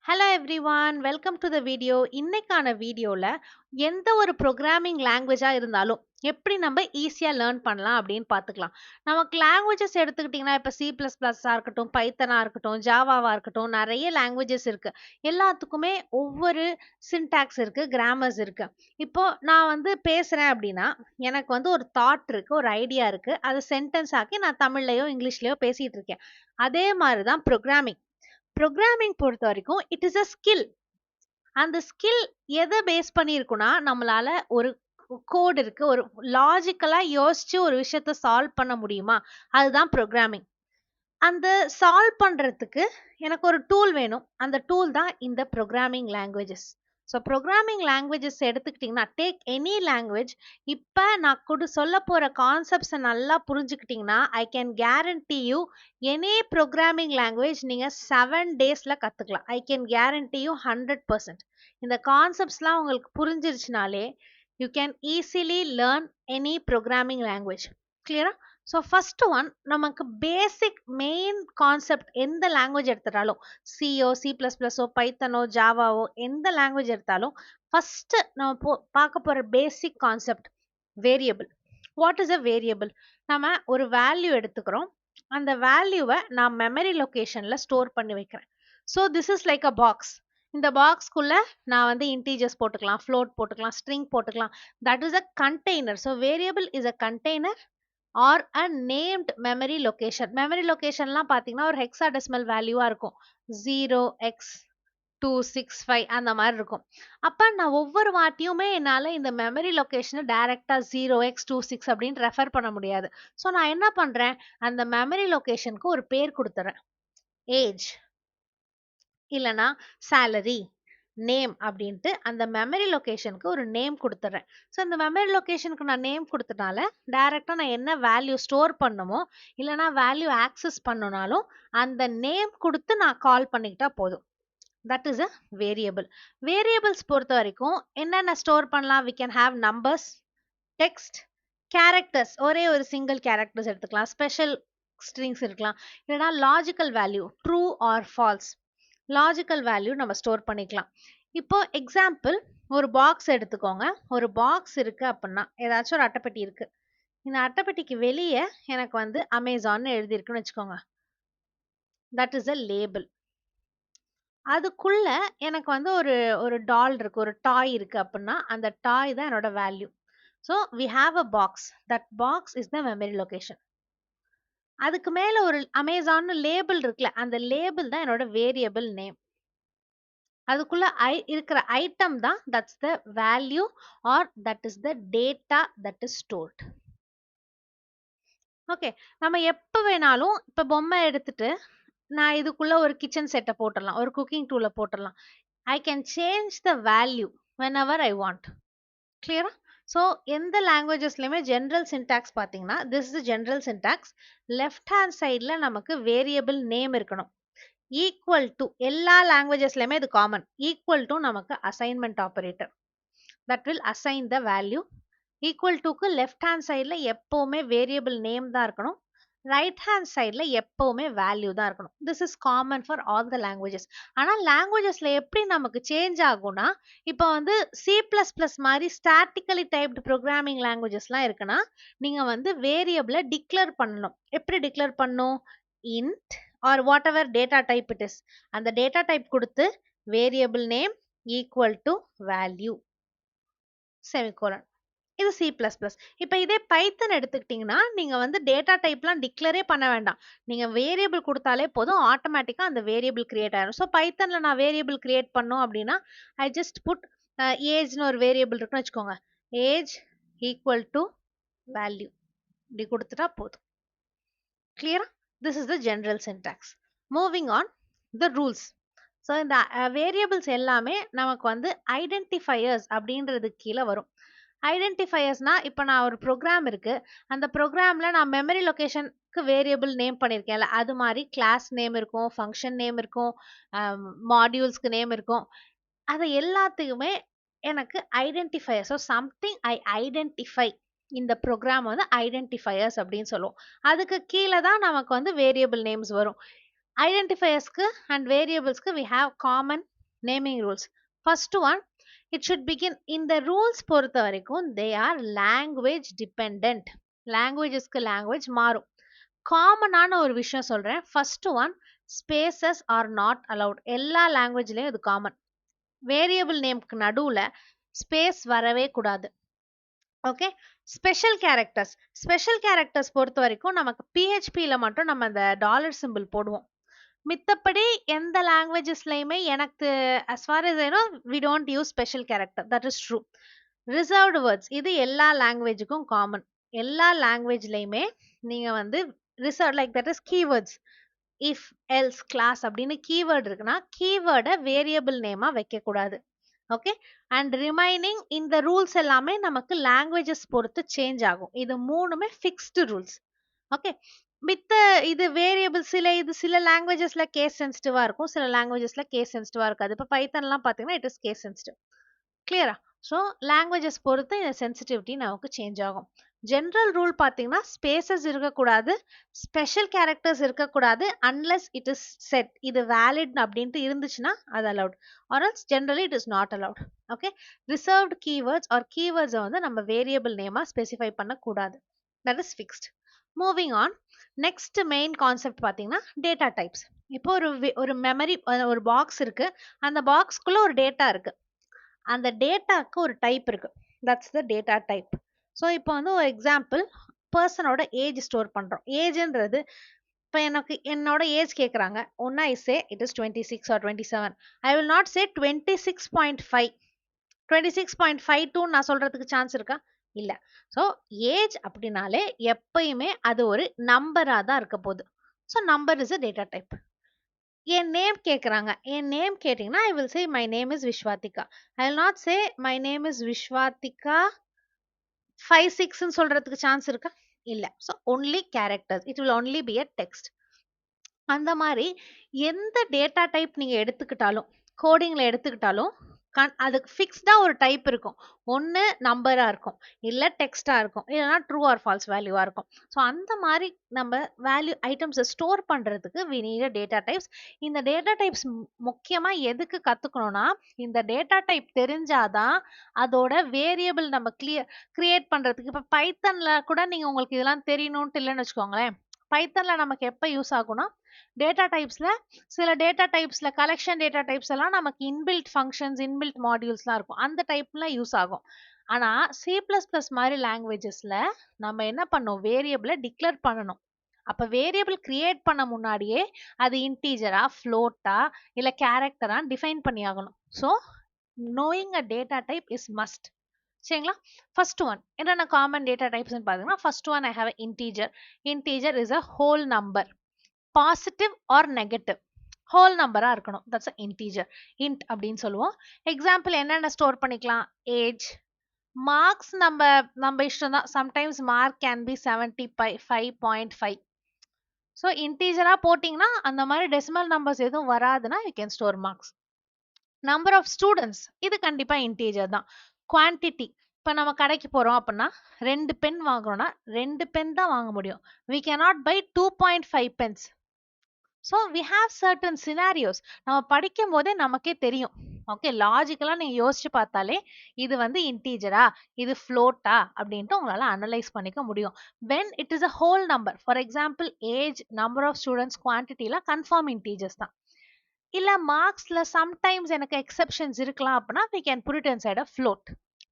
Hello everyone welcome to the video. இன்னைக்கான வீடியோவில் எந்த ஒரு ப்ரோக்ராமிங் லாங்குவேஜாக இருந்தாலும் எப்படி நம்ம ஈஸியாக லேர்ன் பண்ணலாம் அப்படின்னு பார்த்துக்கலாம். நமக்கு லாங்குவேஜஸ் எடுத்துக்கிட்டிங்கன்னா இப்போ C++ஆக இருக்கட்டும், பைத்தனாக இருக்கட்டும், ஜாவாவாக இருக்கட்டும், நிறைய லாங்குவேஜஸ் இருக்குது. எல்லாத்துக்குமே ஒவ்வொரு சின்டாக்ஸ் இருக்குது, கிராமர்ஸ் இருக்குது. இப்போ நான் வந்து பேசுகிறேன் அப்படின்னா எனக்கு வந்து ஒரு தாட் இருக்குது, ஒரு ஐடியா இருக்குது, அது சென்டென்ஸ் ஆக்கி நான் தமிழ்லையோ இங்கிலீஷ்லையோ பேசிகிட்டு இருக்கேன். அதே மாதிரி தான் ப்ரோக்ராமிங் பொறுத்த வரைக்கும் இட் இஸ் அ ஸ்கில். அந்த ஸ்கில் எதை பேஸ் பண்ணியிருக்குன்னா நம்மளால ஒரு கோட் இருக்கு, ஒரு லாஜிக்கலா யோசிச்சு ஒரு விஷயத்த சால்வ் பண்ண முடியுமா, அதுதான் ப்ரோக்ராமிங். அந்த சால்வ் பண்றதுக்கு எனக்கு ஒரு டூல் வேணும். அந்த டூல் தான் இந்த programming languages. So programming languages எடுத்துக்கிட்டிங்கன்னா டேக் எனி லாங்குவேஜ். இப்போ நான் சொல்ல போகிற கான்செப்ட்ஸை நல்லா புரிஞ்சுக்கிட்டிங்கன்னா I can guarantee you any programming language நீங்கள் 7 டேஸில் கற்றுக்கலாம். I can guarantee you 100%. இந்த கான்செப்ட்ஸ்லாம் உங்களுக்கு புரிஞ்சிருச்சுனாலே you can easily learn any programming language. கிளியரா? ஸோ ஃபர்ஸ்ட் ஒன், நமக்கு பேசிக் மெயின் கான்செப்ட் எந்த லாங்குவேஜ் எடுத்துட்டாலும், சிஓ, C++ஓ, பைத்தனோ, ஜாவாவோ எந்த லாங்குவேஜ் எடுத்தாலும் ஃபர்ஸ்ட் நம்ம பார்க்க போகிற basic concept variable. What is a variable? நம்ம ஒரு வேல்யூ எடுத்துக்கிறோம். அந்த வேல்யூவை நான் மெமரி லொக்கேஷனில் ஸ்டோர் பண்ணி வைக்கிறேன். So this is like a box. இந்த பாக்ஸ்க்குள்ள நான் வந்து இன்டீஜர்ஸ் போட்டுக்கலாம், ஃப்ளோட் போட்டுக்கலாம், ஸ்ட்ரிங் போட்டுக்கலாம். That is a container. So variable is a container or a named memory location. Memory லொகேஷன்லாம் பார்த்தீங்கன்னா ஒரு ஹெக்ஸாடெசிமல் வேல்யூவாக இருக்கும். 0x265 அந்த மாதிரி இருக்கும். அப்போ நான் ஒவ்வொரு வாட்டியுமே என்னால் இந்த மெமரி லொகேஷனை டைரெக்டாக 0x26 அப்படின்னு ரெஃபர் பண்ண முடியாது. ஸோ நான் என்ன பண்ணுறேன், அந்த மெமரி லொகேஷனுக்கு ஒரு பேர் கொடுத்துறேன். ஏஜ் இல்லைனா சேலரி, நேம் அப்படின்ட்டு அந்த மெமரி லொகேஷனுக்கு ஒரு நேம் கொடுத்துட்றேன். ஸோ இந்த மெமரி லொகேஷனுக்கு நான் நேம் கொடுத்தனால டைரெக்டாக நான் என்ன வேல்யூ ஸ்டோர் பண்ணணுமோ இல்லைனா வேல்யூ ஆக்சஸ் பண்ணனாலும் அந்த நேம் கொடுத்து நான் கால் பண்ணிக்கிட்டா போதும். That is a variable. Variables பொறுத்த வரைக்கும் என்னென்ன ஸ்டோர் பண்ணலாம்? We can have numbers, text, characters, ஒரே ஒரு சிங்கிள் கேரக்டர்ஸ் எடுத்துக்கலாம், ஸ்பெஷல் ஸ்ட்ரிங்ஸ் இருக்கலாம், இல்லைனா logical value true or false, logical value நம்ம ஸ்டோர் பண்ணிக்கலாம். இப்போ எக்ஸாம்பிள், ஒரு பாக்ஸ் எடுத்துக்கோங்க. ஒரு பாக்ஸ் இருக்கு அப்படின்னா, ஏதாச்சும் ஒரு அட்டைப்பெட்டி இருக்கு. இந்த அட்டைப்பெட்டிக்கு வெளியே எனக்கு வந்து அமேசான் எழுதியிருக்குன்னு வச்சுக்கோங்க. That is a label. அதுக்குள்ள எனக்கு வந்து ஒரு ஒரு டால் இருக்கு, ஒரு டாய் இருக்கு அப்படின்னா அந்த டாய் தான் என்னோட value. So we have a box. That box is the memory location. அதுக்கு மேல ஒரு அமேசான் லேபிள் இருக்குல்ல, அந்த லேபிள் தான் என்னோட வேரியபிள் நேம். அதுக்குள்ள இருக்கிற ஐட்டம் தான் that's the value or that is the data that is stored. Okay, நம்ம எப்போ வேணாலும் இப்போ பொம்மை எடுத்துட்டு நான் இதுக்குள்ள ஒரு கிச்சன் செட்டை போட்டுடலாம், ஒரு குக்கிங் டூலை போட்டுடலாம். I can change the value when ever I want. கிளியரா? ஸோ எந்த லாங்குவேஜஸ்லையுமே ஜென்ரல் சின்டாக்ஸ் பார்த்தீங்கன்னா this is general syntax. Left hand சைடில் நமக்கு வேரியபிள் நேம் இருக்கணும். ஈக்குவல் டு, எல்லா லாங்குவேஜஸ்லையுமே இது காமன். ஈக்குவல் டு நமக்கு assignment operator that will assign the value. Equal டுக்கு லெஃப்ட் ஹேண்ட் சைடில் எப்போவுமே வேரியபிள் நேம் தான் இருக்கணும். ரைட் ஹேண்ட் சைடில் எப்போவுமே வேல்யூ தான் இருக்கணும். This is common for all the languages. ஆனால் லாங்குவேஜஸில் எப்படி நமக்கு சேஞ்ச் ஆகும்னா, இப்போ வந்து C++ மாதிரி ஸ்டாட்டிக்கலி டைப்டு ப்ரோக்ராமிங் லாங்குவேஜஸ்லாம் இருக்குன்னா நீங்கள் வந்து வேரியபிளை டிக்ளேர் பண்ணணும். எப்படி டிக்ளேர் பண்ணணும்? Int or whatever data type it is, அந்த டேட்டா டைப் கொடுத்து variable name equal to value semicolon. இது C++. இப்போ இதே பைத்தன் எடுத்துக்கிட்டிங்கன்னா நீங்கள் வந்து டேட்டா டைப்லாம் டிக்ளரே பண்ண வேண்டாம். நீங்கள் வேரியபிள் கொடுத்தாலே போதும், ஆட்டோமேட்டிக்காக அந்த வேரியபிள் கிரியேட் ஆகிடும். ஸோ பைத்தனில் நான் வேரியபிள் கிரியேட் பண்ணோம் அப்படின்னா ஐ ஜஸ்ட் புட் ஏஜ்னு ஒரு வேரியபிள் இருக்குன்னு வச்சுக்கோங்க. ஏஜ் ஈக்குவல் டு வேல்யூ இப்படி கொடுத்துட்டா போதும். கிளியரா? This is the general syntax. Moving on the rules. So இந்த வேரியபிள்ஸ் எல்லாமே நமக்கு வந்து ஐடென்டிஃபையர்ஸ் அப்படின்றது கீழே வரும். ஐடென்டிஃபையர்ஸ்னா, இப்போ நான் ஒரு ப்ரோக்ராம் இருக்கு, அந்த ப்ரோக்ராம்ல நான் மெமரி லொகேஷனுக்கு வேரியபிள் நேம் பண்ணியிருக்கேன்ல, அது மாதிரி கிளாஸ் நேம் இருக்கும், ஃபங்க்ஷன் நேம் இருக்கும், மாடியூல்ஸ்க்கு நேம் இருக்கும். அது எல்லாத்துக்குமே எனக்கு identifier. So something I identify, இந்த ப்ரோக்ராம் வந்து ஐடென்டிஃபையர்ஸ் அப்படின்னு சொல்லுவோம். அதுக்கு கீழே தான் நமக்கு வந்து வேரியபிள் நேம்ஸ் வரும். ஐடென்டிஃபையர்ஸ்க்கு அண்ட் வேரியபிள்ஸ்க்கு we have common Naming rules. First one, it should begin in the rules பொறுத்த வரைக்கும் they are language dependent. Languagesக்கு language மாறும். காமனான ஒரு விஷயம் சொல்றேன். First one, spaces are not allowed. எல்லா லாங்குவேஜ்லயும் இது காமன். வேரியபிள் நேம்க்கு நடுவுல ஸ்பேஸ் வரவே கூடாது. ஓகே. ஸ்பெஷல் கேரக்டர்ஸ் பொறுத்த வரைக்கும் நமக்கு பிஹெச்பியில் மட்டும் நம்ம அந்த டாலர் சிம்பிள் போடுவோம். மித்தபடி எந்த லாங்குவேஜஸ்லையுமே எனக்கு as far as I know we don't use special character. That is true. Reserved words இது எல்லா லாங்குவேஜுக்கும் காமன். எல்லா லாங்குவேஜ்லையுமே நீங்க வந்து reserve like that is keywords. If else class அப்படின்னு கீவேர்டு இருக்குன்னா கீவேர்டை வேரியபிள் நேமா வைக்கக்கூடாது. ஓகே. அண்ட் ரிமைனிங் இந்த ரூல்ஸ் எல்லாமே நமக்கு லாங்குவேஜஸ் பொறுத்து சேஞ்ச் ஆகும். இது மூணுமே ஃபிக்ஸ்டு ரூல்ஸ். ஓகே. மித்த இது வேரியபிள் சில லாங்குவேஜஸ்ல கேஸ் சென்சிட்டிவா இருக்கும், சில லாங்குவேஜஸ்ல கேஸ் சென்சிட்டிவா இருக்காது. இப்போ பைத்தன்லாம் பார்த்தீங்கன்னா இட் இஸ் கேஸ் சென்சிட்டிவ். கிளியரா? ஸோ லாங்குவேஜஸ் பொறுத்து இந்த சென்சிட்டிவிட்டி நமக்கு சேஞ்ச் ஆகும். ஜென்ரல் ரூல் பார்த்தீங்கன்னா ஸ்பேசஸ் இருக்கக்கூடாது, ஸ்பெஷல் கேரக்டர்ஸ் இருக்கக்கூடாது அன்லெஸ் இட் இஸ் செட் இது வேலிட் அப்படின்ட்டு இருந்துச்சுன்னா அது allowed. Or else generally it is not allowed. Okay. Reserved keywords or கீவேர்ட்ஸை வந்து நம்ம வேரியபிள் நேமா ஸ்பெசிஃபை பண்ணக்கூடாது. That is fixed. Moving on, next main concept பார்த்தீங்கன்னா டேட்டா டைப்ஸ். இப்போ ஒரு மெமரி ஒரு பாக்ஸ் இருக்கு, அந்த பாக்ஸ்க்குள்ள ஒரு டேட்டா இருக்கு, அந்த டேட்டாக்கு ஒரு டைப் இருக்கு. That's the data type. So இப்போ வந்து ஒரு எக்ஸாம்பிள், பர்சனோட ஏஜ் ஸ்டோர் பண்ணுறோம். ஏஜ்ன்றது இப்போ என்னோட ஏஜ் கேட்குறாங்க. ஒன்னா I say it is 26 or 27. I will not say 26.5. 26.52 நான் சொல்றதுக்கு சான்ஸ் இருக்கா? இல்லை. ஸோ ஏஜ் அப்படின்னாலே எப்பயுமே அது ஒரு நம்பராக தான் இருக்க போகுது. So number is a data type. என் நேம் கேட்குறாங்க. என் நேம் கேட்டிங்கன்னா I will say my name is Vishwathika. I will not say my name is Vishwathika 56ன்னு சொல்றதுக்கு சான்ஸ் இருக்கா? இல்லை. So only characters, it will only be a text. அந்த மாதிரி எந்த டேட்டா டைப் நீங்கள் எடுத்துக்கிட்டாலும், கோடிங்கில் எடுத்துக்கிட்டாலும் அதுக்கு ஃபிக்ஸ்டாக ஒரு டைப் இருக்கும். ஒன்று நம்பராக இருக்கும், இல்லை டெக்ஸ்டாக இருக்கும், இல்லைனா ட்ரூ ஆர் ஃபால்ஸ் வேல்யூவாக இருக்கும். ஸோ அந்த மாதிரி நம்ம வேல்யூ ஐட்டம்ஸை ஸ்டோர் பண்ணுறதுக்கு வி நீட் டேட்டா டைப்ஸ். இந்த டேட்டா டைப்ஸ் முக்கியமாக எதுக்கு கற்றுக்கணும்னா, இந்த டேட்டா டைப் தெரிஞ்சாதான் அதோட வேரியபிள் நம்ம கிரியேட் பண்ணுறதுக்கு. இப்போ பைத்தனில் கூட நீங்கள் உங்களுக்கு இதெல்லாம் தெரியணும்ட்டு இல்லைன்னு வச்சுக்கோங்களேன். பைத்தனில் நமக்கு எப்போ யூஸ் ஆகும்னா, டேட்டா டைப்ஸில் சில டேட்டா டைப்ஸில் கலெக்ஷன் டேட்டா டைப்ஸ் எல்லாம் நமக்கு இன்பில்ட் ஃபங்க்ஷன்ஸ் இன்பில்ட் மாடியூல்ஸ்லாம் இருக்கும், அந்த டைப்லாம் யூஸ் ஆகும். ஆனால் C++ மாதிரி லாங்குவேஜஸில் நம்ம என்ன பண்ணோம், வேரியபிளை டிக்ளேர் பண்ணணும். அப்போ வேரியபிள் கிரியேட் பண்ண முன்னாடியே அது இன்டீஜரா ஃப்ளோட்டா இல்லை கேரக்டரா டிஃபைன் பண்ணி ஆகணும். So knowing a data type is must. சரிங்களா? ஃபர்ஸ்ட் ஒன் என்னென்ன காமன் டேட்டா டைப்ஸ்ன்னு பார்த்தீங்கன்னா, first one I have integer. Integer is a whole number, positive or negative whole நம்பரா இருக்கணும். தட்ஸ் இன்டீஜர், இன்ட் அப்படின்னு சொல்லுவோம். எக்ஸாம்பிள் என்னென்ன ஸ்டோர் பண்ணிக்கலாம்? ஏஜ், மார்க்ஸ் நம்ம இஷ்டம் தான். Sometimes mark can be 75.5. So இன்டீஜரா போட்டிங்கன்னா அந்த மாதிரி டெசிமல் நம்பர்ஸ் எதுவும் வராதுன்னா you can store marks. Number of students, இது கண்டிப்பா இன்டீஜர் தான். குவான்டிட்டி, இப்போ நம்ம கடைக்கு போகிறோம் அப்படின்னா 2 பென் வாங்குறோம்னா 2 பென் தான் வாங்க முடியும். we cannot buy 2.5 pens. So we have certain scenarios. நம்ம படிக்கும் போதே நமக்கே தெரியும். ஓகே, லாஜிக்கலாக நீங்கள் யோசிச்சு பார்த்தாலே இது வந்து இன்டீஜரா இது ஃப்ளோட்டா அப்படின்ட்டு உங்களால் அனலைஸ் பண்ணிக்க முடியும். When it is a whole number, for example age, number of students, குவான்டிட்டிலாம் கன்ஃபார்ம் இன்டீஜர்ஸ் தான். இல்லை மார்க்ஸில் சம்டைம்ஸ் எனக்கு எக்ஸெப்ஷன்ஸ் இருக்கலாம் அப்படின்னா we can put it inside a float.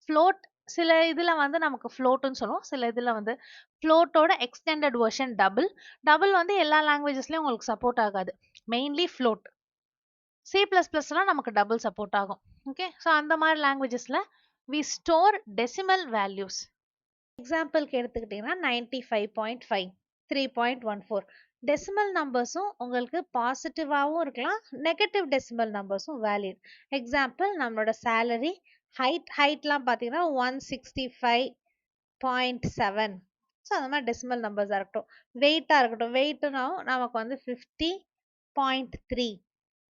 float சில இதில் வந்து நமக்கு ஃப்ளோட்டுன்னு சொல்லுவோம், சில இதில் வந்து ஃப்ளோட்டோட எக்ஸ்டெண்டட் வெர்ஷன் டபுள் வந்து எல்லா லாங்குவேஜஸ்லையும் உங்களுக்கு சப்போர்ட் ஆகாது, மெயின்லி ஃப்ளோட். C++லாம் நமக்கு டபுள் சப்போர்ட் ஆகும். ஓகே, ஸோ அந்த மாதிரி லாங்குவேஜஸில் வி ஸ்டோர் டெசிமல் வேல்யூஸ். எக்ஸாம்பிளுக்கு எடுத்துக்கிட்டிங்கன்னா 95.5, 3.14 டெசிமல் நம்பர்ஸும் உங்களுக்கு பாசிட்டிவாகவும் இருக்கலாம், நெகட்டிவ் டெசிமல் நம்பர்ஸும் வேலிட். எக்ஸாம்பிள் நம்மளோட சேலரி, ஹைட்லாம் பார்த்தீங்கன்னா 165.7. ஸோ அந்த மாதிரி டெசிமல் நம்பர்ஸாக இருக்கட்டும். வெயிட்டாக இருக்கட்டும், வெயிட்னா நமக்கு வந்து 50.3.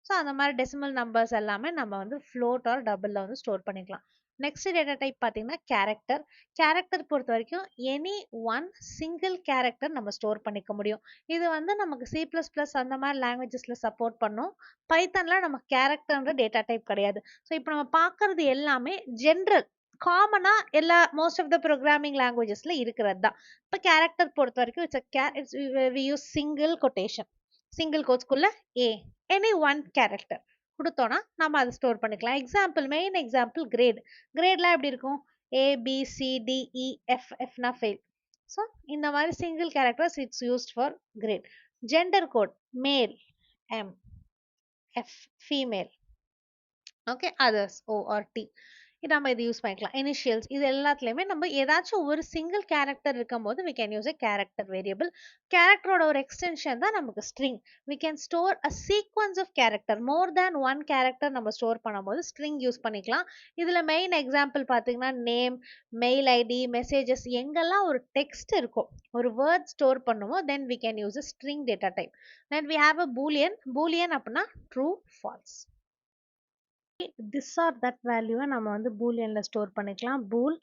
ஸோ அந்த மாதிரி டெசிமல் நம்பர்ஸ் எல்லாமே நம்ம வந்து ஃப்ளோட் ஆர் டபுளில் வந்து ஸ்டோர் பண்ணிக்கலாம். நெக்ஸ்ட் டேட்டா டைப் பார்த்தீங்கன்னா கேரக்டர். கேரக்டர் பொறுத்த வரைக்கும் எனி ஒன் சிங்கிள் கேரக்டர் நம்ம ஸ்டோர் பண்ணிக்க முடியும். இது வந்து நமக்கு C++ அந்த மாதிரி லாங்குவேஜஸ்ல சப்போர்ட் பண்ணும். பைத்தன்ல நமக்கு கேரக்டர்ன்ற டேட்டா டைப் கிடையாது. ஸோ இப்போ நம்ம பார்க்கறது எல்லாமே ஜென்ரல் காமனா எல்லா மோஸ்ட் ஆஃப் த ப்ரோக்ராமிங் லாங்குவேஜஸ்ல இருக்கிறது தான். இப்போ கேரக்டர் பொறுத்த வரைக்கும் it's we use single quotation, single கோட்ஸ்குள்ள ஏ எனி ஒன் கேரக்டர் கொடுத்தோன்னா நம்ம அதை ஸ்டோர் பண்ணிக்கலாம். Example, main example grade. கிரேட்லாம் எப்படி இருக்கும்? ABCDEFFனா ஃபெயில். ஸோ இந்த மாதிரி single characters it's used for grade. Gender code male MF, female. Okay, others ORT. இது நம்ம இது யூஸ் பண்ணிக்கலாம். இனிஷியல்ஸ் இது எல்லாத்துலேயுமே நம்ம ஏதாச்சும் ஒரு சிங்கிள் கேரக்டர் இருக்கும் போது we can use a character variable. கேரக்டரோட ஒரு எக்ஸ்டென்ஷன் தான் நமக்கு string. we can store a sequence of character, more than one character நம்ம ஸ்டோர் பண்ணும்போது ஸ்ட்ரிங் யூஸ் பண்ணிக்கலாம். இதில் மெயின் எக்ஸாம்பிள் பார்த்தீங்கன்னா நேம், மெயில் ஐடி, மெசேஜஸ், எங்கெல்லாம் ஒரு டெக்ஸ்ட் இருக்கும், ஒரு வேர்ட் ஸ்டோர் பண்ணுமோ then we can use a string data type. then we have a boolean. boolean அப்படின்னா true, false. this or that வேல்யூவை நம்ம வந்து பூலியனில் ஸ்டோர் பண்ணிக்கலாம். பூல்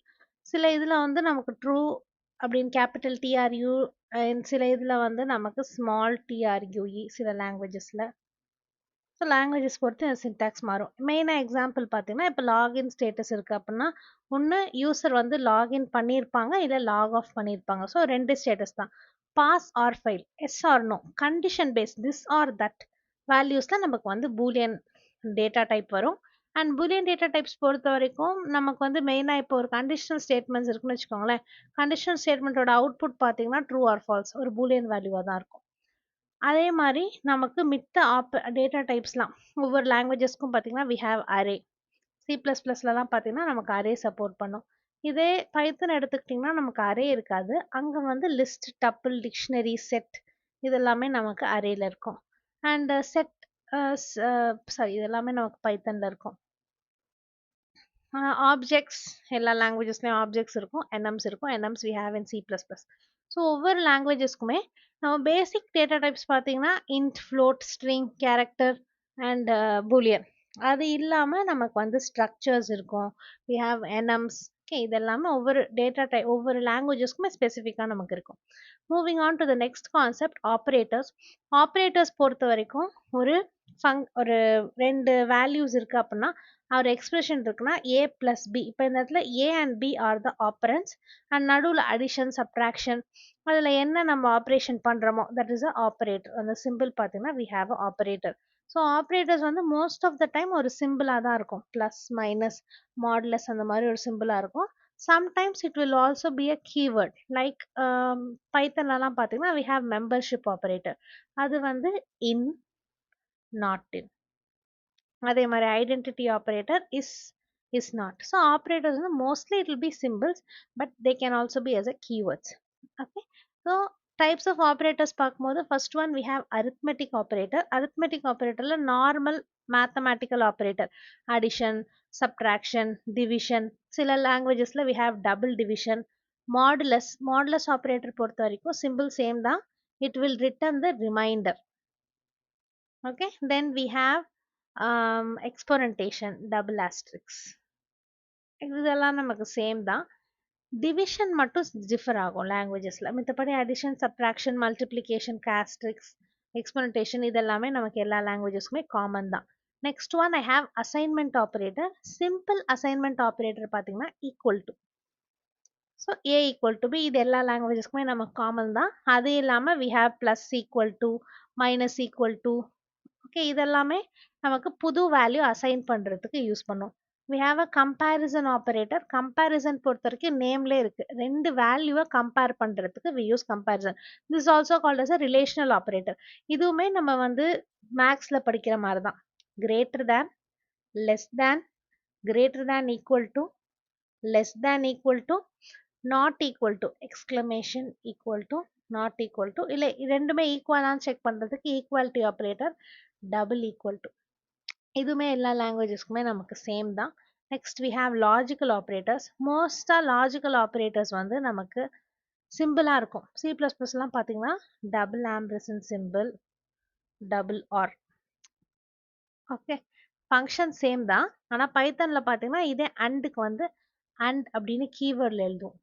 சில இதில் வந்து நமக்கு ட்ரூ அப்படின்னு கேபிட்டல் TRU, சில இதில் வந்து நமக்கு ஸ்மால் TRUE சில லாங்குவேஜஸில். ஸோ லாங்குவேஜஸ் பொறுத்து சின்டாக்ஸ் மாறும். மெயினாக எக்ஸாம்பிள் பார்த்தீங்கன்னா இப்போ லாகின் ஸ்டேட்டஸ் இருக்குது அப்படின்னா ஒன்று யூசர் வந்து லாகின் பண்ணியிருப்பாங்க, இல்லை லாக் ஆஃப் பண்ணியிருப்பாங்க. ஸோ ரெண்டு ஸ்டேட்டஸ் தான். Pass or fail, yes or no, condition based this or that வேல்யூஸில் நமக்கு வந்து பூலியன் டேட்டா டைப் வரும். அண்ட் பூலியன் டேட்டா டைப்ஸ் பொறுத்த வரைக்கும் நமக்கு வந்து மெயினாக இப்போ ஒரு கண்டிஷனல் ஸ்டேட்மெண்ட்ஸ் இருக்குன்னு வச்சுக்கோங்களேன். கண்டிஷனல் ஸ்டேட்மெண்ட்டோட அவுட்புட் பார்த்தீங்கன்னா ட்ரூ ஆர் ஃபால்ஸ் ஒரு பூலியன் வேல்யூவாக தான் இருக்கும். அதே மாதிரி நமக்கு மித்த டேட்டா டைப்ஸ்லாம் ஒவ்வொரு லாங்குவேஜஸ்க்கும் பார்த்தீங்கன்னா வி ஹாவ் அரே. C++லலாம் பார்த்தீங்கன்னா நமக்கு அரே சப்போர்ட் பண்ணும். இதே பைத்தன் எடுத்துக்கிட்டிங்கன்னா நமக்கு அரே இருக்காது. அங்கே வந்து லிஸ்ட், டப்பிள், டிக்ஷனரி, செட் இதெல்லாமே நமக்கு அரேல இருக்கும். அண்ட் செட் இது எல்லாமே நமக்கு பைத்தனில் இருக்கும். ஆப்ஜெக்ட்ஸ் எல்லா லாங்குவேஜஸ்லேயும் ஆப்ஜெக்ட்ஸ் இருக்கும், NMs இருக்கும். NMs we have in C++. So ஒவ்வொரு லாங்குவேஜஸ்க்குமே நம்ம பேசிக் டேட்டா டைப்ஸ் பார்த்தீங்கன்னா int, float, string, character and Boolean. அது இல்லாமல் நமக்கு வந்து ஸ்ட்ரக்சர்ஸ் இருக்கும். we have NMs. ஓகே, இதெல்லாமே ஒவ்வொரு டேட்டா டைப் ஒவ்வொரு லாங்குவேஜஸ்க்குமே ஸ்பெசிஃபிக்காக நமக்கு இருக்கும். Moving on to the next concept, operators. Operators பொறுத்த வரைக்கும் ஒரு ரெண்டு வேல்யூஸ் இருக்குது அப்படின்னா ஒரு எக்ஸ்பிரஷன் இருக்குன்னா A plus B. இப்போ இந்த இடத்துல A and B are the operands and நடுவில் அடிஷன், சப்ட்ராக்ஷன், அதில் என்ன நம்ம ஆப்ரேஷன் பண்ணுறோமோ தட் இஸ் அ ஆப்ரேட்டர். அந்த சிம்பிள் பார்த்தீங்கன்னா we have a operator. So operators வந்து மோஸ்ட் ஆஃப் த டைம் ஒரு சிம்பிளாக தான் இருக்கும். ப்ளஸ், மைனஸ், மாடுலஸ் அந்த மாதிரி ஒரு சிம்பிளாக இருக்கும். Sometimes it will also be a keyword. Like பைத்தன்லலாம் பார்த்தீங்கன்னா வி ஹாவ் மெம்பர்ஷிப் ஆப்ரேட்டர். அது வந்து இன், நாட் இன். அதே மாதிரி identity operator is not. So operators வந்து mostly it will be simples but they can also be as a keywords. Okay, so types of operators பார்க்கும்போது first one we have arithmetic operator. Arithmetic ஆப்ரேட்டரில் normal mathematical operator, addition, subtraction, division. சில லாங்குவேஜஸில் we have double division. Modulus operator பொறுத்த வரைக்கும் simple same தான். It will return the remainder. Okay, then we have exponentiation, double asterisks. இதெல்லாம் நமக்கு same தான். Division மட்டும் டிஃபர் ஆகும் லாங்குவேஜஸில். மற்றபடி addition, subtraction, multiplication, asterisks, exponentiation இதெல்லாமே நமக்கு எல்லா லாங்குவேஜஸ்க்குமே காமன் தான். Next one I have assignment operator. Simple assignment operator பார்த்தீங்கன்னா equal to. So A equal to B இது எல்லா லாங்குவேஜஸ்க்குமே நமக்கு காமன் தான். அது இல்லாமல் we have plus equal to, minus equal to. Okay, இதெல்லாமே நமக்கு புது வேல்யூ அசைன் பண்ணுறதுக்கு யூஸ் பண்ணும். we have a comparison operator. Comparison பொறுத்த வரைக்கும் நேம்லே இருக்கு. ரெண்டு வேல்யூவை கம்பேர் பண்ணுறதுக்கு we use comparison. this is also called as a relational operator. இதுவுமே நம்ம வந்து மேக்ஸில் படிக்கிற மாதிரி தான். greater than, less than, greater than equal to, less than equal to, not equal to, exclamation equal to, not equal to, இல்லை ரெண்டுமே ஈக்குவலான்னு செக் பண்ணுறதுக்கு equality operator, double equal to. இதுவுமே எல்லா லாங்குவேஜஸ்க்குமே நமக்கு சேம் தான். Next we have logical operators. மோஸ்ட்டாக லாஜிக்கல் ஆப்ரேட்டர்ஸ் வந்து நமக்கு சிம்பிளாக இருக்கும். C++லாம் பார்த்தீங்கன்னா double ampersand symbol, double or. Okay, function same தான். ஆனா பைத்தான்ல பார்த்தீங்கன்னா இதே அண்டுக்கு வந்து அண்ட் அப்படின்னு கீவேர்டில் எழுதுவோம்.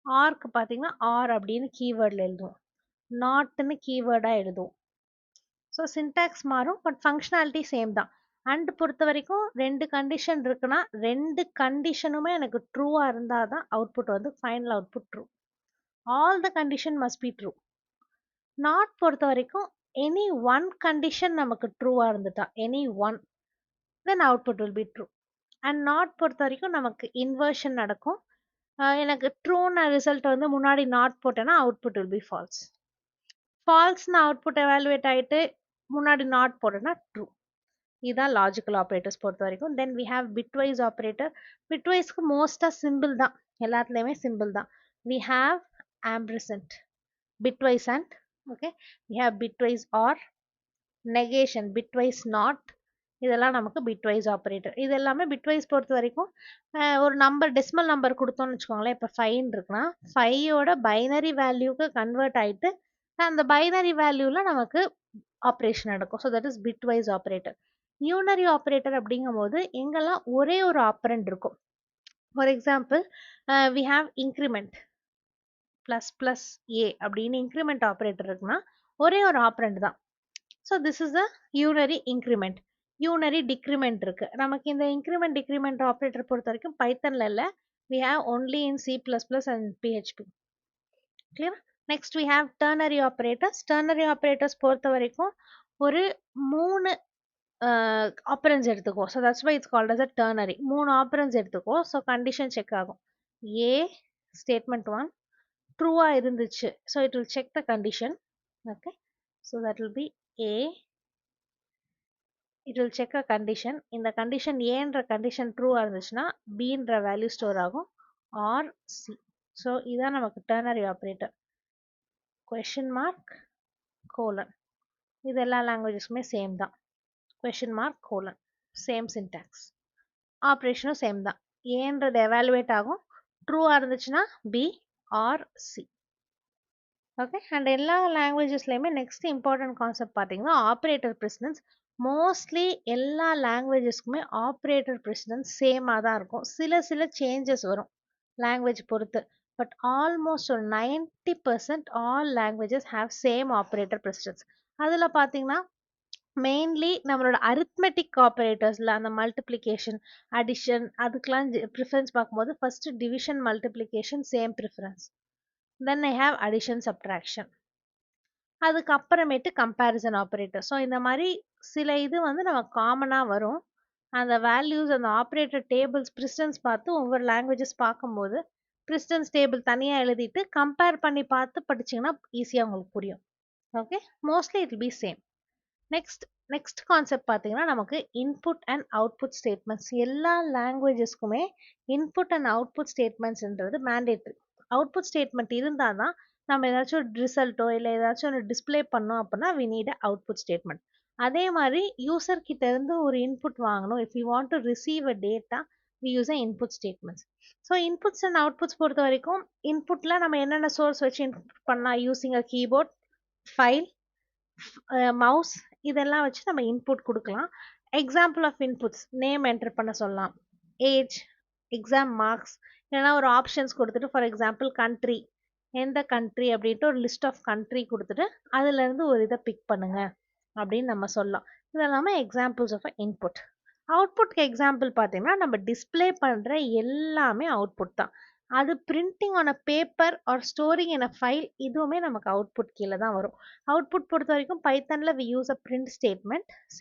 ஆர்க்கு பார்த்தீங்கன்னா ஆர் அப்படின்னு கீவேர்டில் எழுதுவோம். நாட்னு கீவேர்டாக எழுதுவோம். ஸோ சின்டாக்ஸ் மாறும், பட் ஃபங்க்ஷனாலிட்டி சேம் தான். அண்ட் பொறுத்த வரைக்கும் 2 கண்டிஷன் இருக்குன்னா 2 கண்டிஷனுமே எனக்கு ட்ரூவாக இருந்தால் தான் அவுட்புட் வந்து final output true. All the condition must be true. Not பொறுத்த வரைக்கும் எனி ஒன் கண்டிஷன் நமக்கு ட்ரூவாக இருந்துட்டா, any one, then output will be true. And not பொறுத்த வரைக்கும் நமக்கு இன்வர்ஷன் நடக்கும். எனக்கு ட்ரூன்னு ரிசல்ட் வந்து முன்னாடி நாட் போட்டேன்னா அவுட்புட் வில் பி ஃபால்ஸ். ஃபால்ஸ்னு அவுட்புட் எவாலுவேட் ஆகிட்டு முன்னாடி நாட் போட்டேன்னா ட்ரூ. இதுதான் லாஜிக்கல் ஆப்ரேட்டர்ஸ் பொறுத்த வரைக்கும். Then we have bitwise operator. பிட்வைஸ்க்கு மோஸ்ட்டாக சிம்பிள் தான், எல்லாத்துலேயுமே சிம்பிள் தான். We have ampersand, bitwise and, okay, we have bitwise or, negation, bitwise not, இதெல்லாம் நமக்கு பிட்வைஸ் ஆப்ரேட்டர். இது எல்லாமே பிட்வைஸ் பொறுத்த வரைக்கும் ஒரு நம்பர் டெசிமல் நம்பர் கொடுத்தோம்னு வச்சுக்கோங்களேன். இப்போ 5 இருக்குன்னா 5ஓட பைனரி வேல்யூக்கு கன்வெர்ட் ஆகிட்டு அந்த பைனரி வேல்யூவில் நமக்கு ஆப்ரேஷன் நடக்கும். So that is bitwise operator. Unary operator அப்படிங்கும்போது எங்கெல்லாம் ஒரே ஒரு ஆப்பரண்ட் இருக்கும். For example we have increment plus plus a அப்படின்னு இன்க்ரிமெண்ட் ஆப்ரேட்டர் இருக்குன்னா ஒரே ஒரு ஆப்பரண்ட் தான். So this is a unary increment. Unary decrement இருக்கு. நமக்கு இந்த இன்க்ரிமெண்ட் டிக்ரிமெண்ட் ஆப்ரேட்டர் பொறுத்த வரைக்கும் பைத்தன்ல இல்லை, we have only in C++ and PHP. Clear? Next we have ternary operators. Ternary operators பொறுத்த வரைக்கும் ஒரு 3 ஆப்பரன்ஸ் எடுத்துக்கோ. So that's why it's called as a ternary. 3 operands எடுத்துக்கோ. ஸோ கண்டிஷன் செக் ஆகும். ஏ ஸ்டேட்மெண்ட் 1 ட்ரூவாக இருந்துச்சு, so it will check the condition. Okay, so that will be A. it will check a condition. இந்த condition ஏன்ற condition true இருந்துச்சுன்னா bன்ற value store ஆகும், or c. So இதான் நமக்கு ternary operator. question mark colon, இது எல்லா லாங்குவேஜஸ்க்குமே சேம் தான். question mark colon, same syntax. ஆப்ரேஷனும் சேம் தான். ஏன்றது எவாலுவேட் ஆகும், ட்ரூவாக இருந்துச்சுன்னா b or c. Okay, and எல்லா லாங்குவேஜஸ்லையுமே நெக்ஸ்ட் இம்பார்ட்டன்ட் கான்செப்ட் பார்த்தீங்கன்னா ஆப்ரேட்டர் ப்ரெசிடென்ஸ். மோஸ்ட்லி எல்லா லாங்குவேஜஸ்க்குமே ஆப்ரேட்டர் ப்ரெசிடென்ஸ் சேமாக தான் இருக்கும். சில சேஞ்சஸ் வரும் லாங்குவேஜ் பொறுத்து, பட் ஆல்மோஸ்ட் ஒரு 90% all languages have same operator precedence. அதில் பார்த்தீங்கன்னா மெயின்லி நம்மளோட அரித்மெட்டிக் ஆப்ரேட்டர்ஸில் அந்த மல்டிப்ளிகேஷன், அடிஷன், அதுக்கெலாம் ப்ரிஃபரன்ஸ் பார்க்கும்போது first division, multiplication same preference. Then I have addition, subtraction, அதுக்கப்புறமேட்டு கம்பேரிசன் ஆப்ரேட்டர். ஸோ இந்த மாதிரி சில இது வந்து நம்ம காமனாக வரும். அந்த வேல்யூஸ், அந்த ஆப்ரேட்டர் டேபிள்ஸ் ப்ரிசிடன்ஸ் பார்த்து ஒவ்வொரு லாங்குவேஜஸ் பார்க்கும்போது ப்ரிசிடன்ஸ் டேபிள் தனியாக எழுதிட்டு கம்பேர் பண்ணி பார்த்து படிச்சிங்கன்னா ஈஸியாக உங்களுக்கு புரியும். Okay, mostly it will be same. Next concept பார்த்தீங்கன்னா நமக்கு இன்புட் அண்ட் அவுட்புட் ஸ்டேட்மெண்ட்ஸ். எல்லா லாங்குவேஜஸ்க்குமே இன்புட் அண்ட் அவுட்புட் ஸ்டேட்மெண்ட்ஸ்ன்றது மேண்டேட்ரி. அவுட்புட் ஸ்டேட்மெண்ட் இருந்தால் தான் நம்ம ஏதாச்சும் ஒரு ரிசல்ட்டோ இல்லை ஏதாச்சும் ஒரு டிஸ்பிளே பண்ணோம் அப்படின்னா we need a output statement. அதே மாதிரி யூசர் கிட்ட இருந்து ஒரு இன்புட் வாங்கணும். If you want to receive a data we use a input statements. So inputs and outputs பொறுத்த வரைக்கும் இன்புட்டில் நம்ம என்னென்ன சோர்ஸ் வச்சு இன்புட் பண்ணலாம், using a keyboard, file, mouse, இதெல்லாம் வச்சு நம்ம இன்புட் கொடுக்கலாம். Example of inputs, name enter பண்ண சொல்லலாம், ஏஜ், எக்ஸாம் மார்க்ஸ், இல்லைனா ஒரு ஆப்ஷன்ஸ் கொடுத்துட்டு ஃபார் எக்ஸாம்பிள் கண்ட்ரி, எந்த கண்ட்ரி அப்படின்ட்டு ஒரு லிஸ்ட் ஆஃப் கண்ட்ரி கொடுத்துட்டு அதுலேருந்து ஒரு இதை பிக் பண்ணுங்க அப்படின்னு நம்ம சொல்லலாம். இதெல்லாமே எக்ஸாம்பிள்ஸ் ஆஃப் இன்புட். அவுட்புட்க்கு எக்ஸாம்பிள் பார்த்தீங்கன்னா நம்ம டிஸ்பிளே பண்ணுற எல்லாமே அவுட்புட் தான். அது printing on a paper or storing in a file, இதுவுமே நமக்கு அவுட்புட் கீழே தான் வரும். அவுட்புட் பொறுத்த வரைக்கும் பைத்தனில் we use a print statement. C++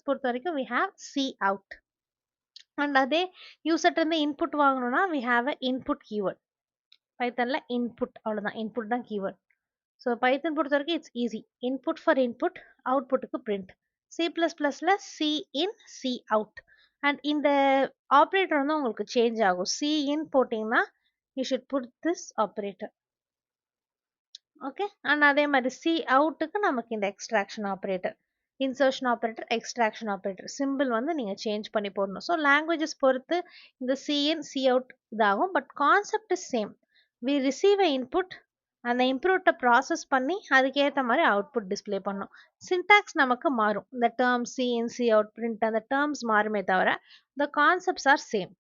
பொறுத்த வரைக்கும் we have cout. And அதே யூசர்கிட்ட இன்புட் வாங்கணும்னா we have a input keyword. பைத்தனில் இன்புட், அவ்வளோதான், இன்புட் தான் கீவேர்ட். ஸோ பைத்தன் பொறுத்த வரைக்கும் it's easy. Input for input, அவுட்புட்டுக்கு பிரிண்ட். C++ல cin cout. And இந்த ஆப்ரேட்டர் வந்து உங்களுக்கு சேஞ்ச் ஆகும். சி இன் போட்டிங்கன்னா you should put this operator. Okay, and அதே மாதிரி சி அவுட்டுக்கு நமக்கு இந்த extraction operator, insertion operator, extraction operator simple வந்து நீங்கள் சேஞ்ச் பண்ணி போடணும். ஸோ லாங்குவேஜஸ் பொறுத்து இந்த சி இன் சி அவுட் இதாகும், but concept is same. We receive an input அந்த இன்புட்டை ப்ராசஸ் பண்ணி அதுக்கேற்ற மாதிரி அவுட்புட் டிஸ்ப்ளே பண்ணும். சின்டாக்ஸ் நமக்கு மாறும். இந்த டேர்ம் சி இன் சி அவுட் பிரிண்ட் அந்த டேர்ம்ஸ் மாறுமே தவிர the concepts are same.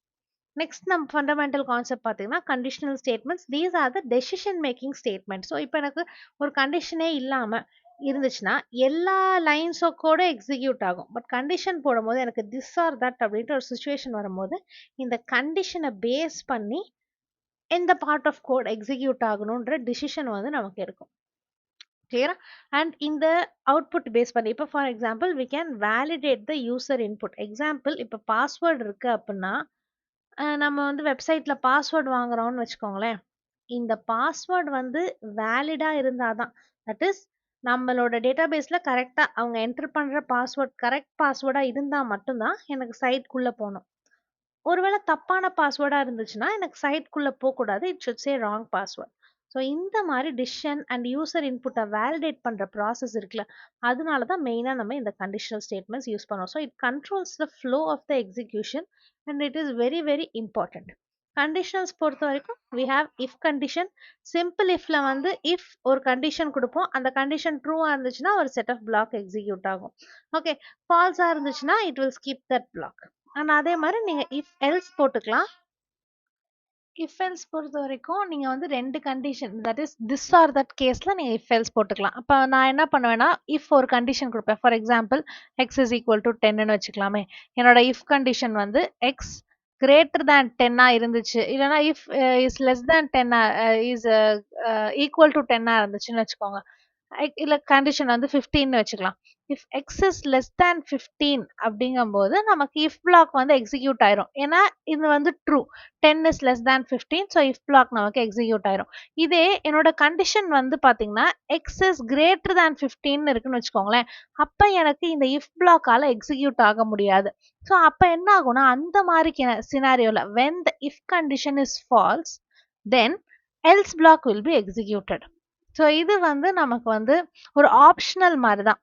Next நம்ம ஃபண்டமெண்டல் கான்செப்ட் பார்த்தீங்கன்னா conditional statements. These are the decision making statement. So இப்போ எனக்கு ஒரு கண்டிஷனே இல்லாமல் இருந்துச்சுன்னா எல்லா லைன்ஸோ கூட எக்ஸிக்யூட் ஆகும். பட் கண்டிஷன் போடும்போது எனக்கு திஸ் ஆர் தட் அப்படின்ட்டு ஒரு சுச்சுவேஷன் வரும்போது இந்த கண்டிஷனை பேஸ் பண்ணி எந்த பார்ட் ஆஃப் கோட் எக்ஸிக்யூட் ஆகணுன்ற டிசிஷன் வந்து நமக்கு இருக்கும். கிளியரா? அண்ட் இந்த அவுட்புட் பேஸ் பண்ணி இப்போ for example we can validate the user input. Example இப்போ பாஸ்வேர்டு இருக்கு அப்படின்னா நம்ம வந்து வெப்சைட்டில் பாஸ்வேர்டு வாங்குறோம்னு வச்சுக்கோங்களேன். இந்த பாஸ்வேர்டு வந்து வேலிடாக இருந்தால் தான், தட் இஸ் நம்மளோட டேட்டாபேஸில் கரெக்டாக அவங்க என்டர் பண்ணுற பாஸ்வேர்ட் கரெக்ட் பாஸ்வேர்டாக இருந்தால் மட்டும்தான் எனக்கு சைட்குள்ளே போகணும். ஒருவேளை தப்பான பாஸ்வேர்டாக இருந்துச்சுன்னா எனக்கு சைட்குள்ளே போகக்கூடாது. It should say wrong password. So இந்த மாதிரி டிசிஷன் அண்ட் யூசர் இன்புட்டை வேலிடேட் பண்ணுற ப்ராசஸ் இருக்குல்ல, அதனால தான் மெயினாக நம்ம இந்த கண்டிஷனல் ஸ்டேட்மெண்ட்ஸ் யூஸ் பண்ணுவோம். So it controls the flow of the execution and it is very very important. Conditionals பொறுத்த வரைக்கும் we have if condition. Simple இஃப்ல வந்து இஃப் ஒரு கண்டிஷன் கொடுப்போம், அந்த கண்டிஷன் ட்ரூவாக இருந்துச்சுன்னா ஒரு செட் ஆஃப் பிளாக் எக்ஸிக்யூட் ஆகும். ஓகே, ஃபால்ஸாக இருந்துச்சுன்னா it will skip that block. And அதே மாதிரி நீங்கள் இஃப் எல்ஸ் போட்டுக்கலாம். இஃப் எல்ஸ் பொறுத்த வரைக்கும் நீங்கள் வந்து ரெண்டு condition, that is this or that கேஸில் நீங்கள் இஃப் எல்ஸ் போட்டுக்கலாம். அப்போ நான் என்ன பண்ணுவேன்னா இஃப் ஒரு கண்டிஷன் கொடுப்பேன். For example x is equal to 10ன்னு வச்சுக்கலாமே. என்னோட இஃப் கண்டிஷன் வந்து எக்ஸ் கிரேட்டர் தேன் 10 இருந்துச்சு, இல்லைனா if is less than 10 is equal to 10 இருந்துச்சுன்னு வச்சுக்கோங்க. இல்லை கண்டிஷன் வந்து 15 வச்சுக்கலாம். If x is less than 15 அப்படிங்கும்போது நமக்கு இஃப் பிளாக் வந்து எக்ஸிக்யூட் ஆயிரும். ஏன்னா இது வந்து true, 10 is less than 15. So if black நமக்கு எக்ஸிக்யூட் ஆயிரும். இதே என்னோட கண்டிஷன் வந்து பார்த்தீங்கன்னா எக்ஸ் இஸ் கிரேட்டர் தேன் 15 இருக்குன்னு வச்சுக்கோங்களேன். அப்போ எனக்கு இந்த இஃப் பிளாக்கால எக்ஸிக்யூட் ஆக முடியாது. ஸோ அப்போ என்ன ஆகும்னா அந்த மாதிரி சினாரியோவில் when the if condition is false then else block will be executed. So இது வந்து நமக்கு வந்து ஒரு ஆப்ஷனல் மாதிரி தான்.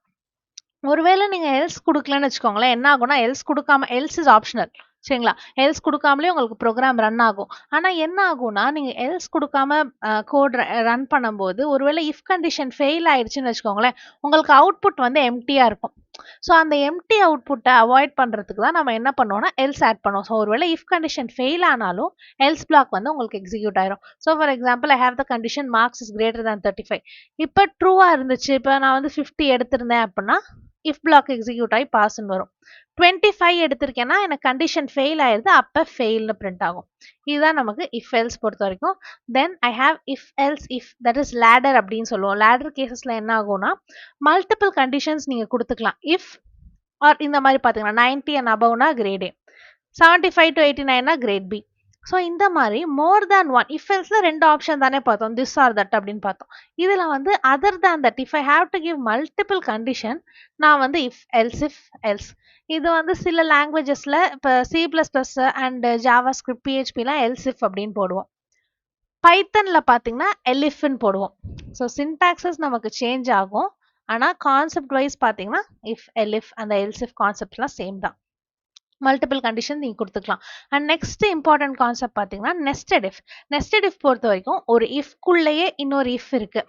ஒருவேளை நீங்கள் எல்ஸ் கொடுக்கலன்னு வச்சுக்கோங்களேன், என்ன ஆகும்னா எல்ஸ் கொடுக்காம, எல்ஸ் இஸ் ஆப்ஷனல் சரிங்களா, எல்ஸ் கொடுக்காமலே உங்களுக்கு ப்ரோக்ராம் ரன் ஆகும். ஆனால் என்ன ஆகும்னா நீங்கள் எல்ஸ் கொடுக்காம கோட் ரன் பண்ணும்போது ஒருவேளை இஃப் கண்டிஷன் ஃபெயில் ஆயிடுச்சுன்னு வச்சுக்கோங்களேன், உங்களுக்கு அவுட்புட் வந்து எம்டியாக இருக்கும். ஸோ அந்த எம்டி அவுட்புட்டை அவாய்ட் பண்ணுறதுக்கு தான் நம்ம என்ன பண்ணுவோம்னா எல்ஸ் ஆட் பண்ணுவோம். ஸோ ஒருவேளை இஃப் கண்டிஷன் ஃபெயில் ஆனாலும் எல்ஸ் பிளாக் வந்து உங்களுக்கு எக்ஸிக்யூட் ஆயிரும். So for example I have the condition marks is greater than 35. இப்போ ட்ரூவாக இருந்துச்சு, இப்போ நான் வந்து 50 எடுத்திருந்தேன் அப்படின்னா இஃப் பிளாக் எக்ஸிக்யூட் ஆகி பாஸ்ன்னு வரும். 25 எடுத்திருக்கேன்னா எனக்கு கண்டிஷன் ஃபெயில் ஆயிடுது, அப்போ ஃபெயில்னு பிரிண்ட் ஆகும். இதுதான் நமக்கு இஃப் எல்ஸ் பொறுத்த வரைக்கும். Then I have if else if, that is ladder அப்படின்னு சொல்லுவோம். லேடர் கேசஸில் என்ன ஆகும்னா மல்டிபிள் கண்டிஷன்ஸ் நீங்கள் கொடுத்துக்கலாம். இஃப் ஆர் இந்த மாதிரி பார்த்தீங்கன்னா 90 அண்ட் அபவ்னா கிரேட் ஏ, 75 to 89னா கிரேட் பி. ஸோ இந்த மாதிரி மோர் தேன் ஒன் இஃப் எல்ஸில் ரெண்டு ஆப்ஷன் தானே பார்த்தோம், திஸ் ஆர் தட் அப்படின்னு பார்த்தோம். இதில் வந்து other than that if I have to give multiple condition நான் வந்து இஃப் எல்ஸ். இது வந்து சில லாங்குவேஜஸில் இப்போ C++ அண்ட் ஜாவா ஸ்கிரிப்ட் PHPலாம் எல்ஸ் இஃப் அப்படின்னு போடுவோம். பைத்தனில் பார்த்தீங்கன்னா எலிஃப்னு போடுவோம். ஸோ சின்டாக்சஸ் நமக்கு சேஞ்ச் ஆகும், ஆனால் கான்செப்ட் வைஸ் பார்த்தீங்கன்னா இஃப் எலிஃப் அந்த எல்ஸ் இஃப் கான்செப்ட்லாம் சேம் தான். மல்டிபிள் கண்டிஷன் நீங்கள் கொடுத்துக்கலாம். அண்ட் நெக்ஸ்ட் இம்பார்ட்டன்ட் கான்செப்ட் பார்த்தீங்கன்னா நெஸ்டட் இஃப். நெஸ்டட் இஃப் பொறுத்த வரைக்கும் ஒரு இஃப்குள்ளேயே இன்னொரு இஃப் இருக்கு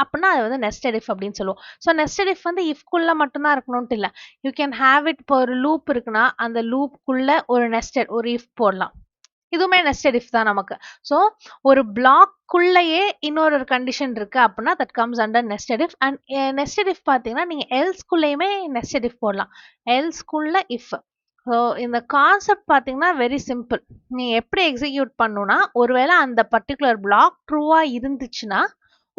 அப்படின்னா அது வந்து நெஸ்டட் இஃப் அப்படின்னு சொல்லுவோம். ஸோ நெஸ்டட் இஃப் வந்து இஃப்குள்ள மட்டும்தான் இருக்கணும்ட்டு இல்லை, யூ கேன் ஹேவ் இட். இப்போ ஒரு லூப் இருக்குன்னா அந்த லூப்புக்குள்ள ஒரு நெஸ்டட் ஒரு இஃப் போடலாம். இதுவுமே நெஸ்டட் இஃப் தான் நமக்கு. ஸோ ஒரு பிளாக்குள்ளேயே இன்னொரு கண்டிஷன் இருக்கு அப்படின்னா that comes under nested if. And nested if பார்த்தீங்கன்னா நீங்கள் எல்ஸ்குள்ளேயுமே நெஸ்டட் இஃப் போடலாம், எல்ஸ்குள்ள இஃப். ஸோ இந்த கான்செப்ட் பார்த்தீங்கன்னா வெரி சிம்பிள். நீங்கள் எப்படி எக்ஸிக்யூட் பண்ணணும்னா ஒருவேளை அந்த பர்டிகுலர் பிளாக் ட்ரூவாக இருந்துச்சுன்னா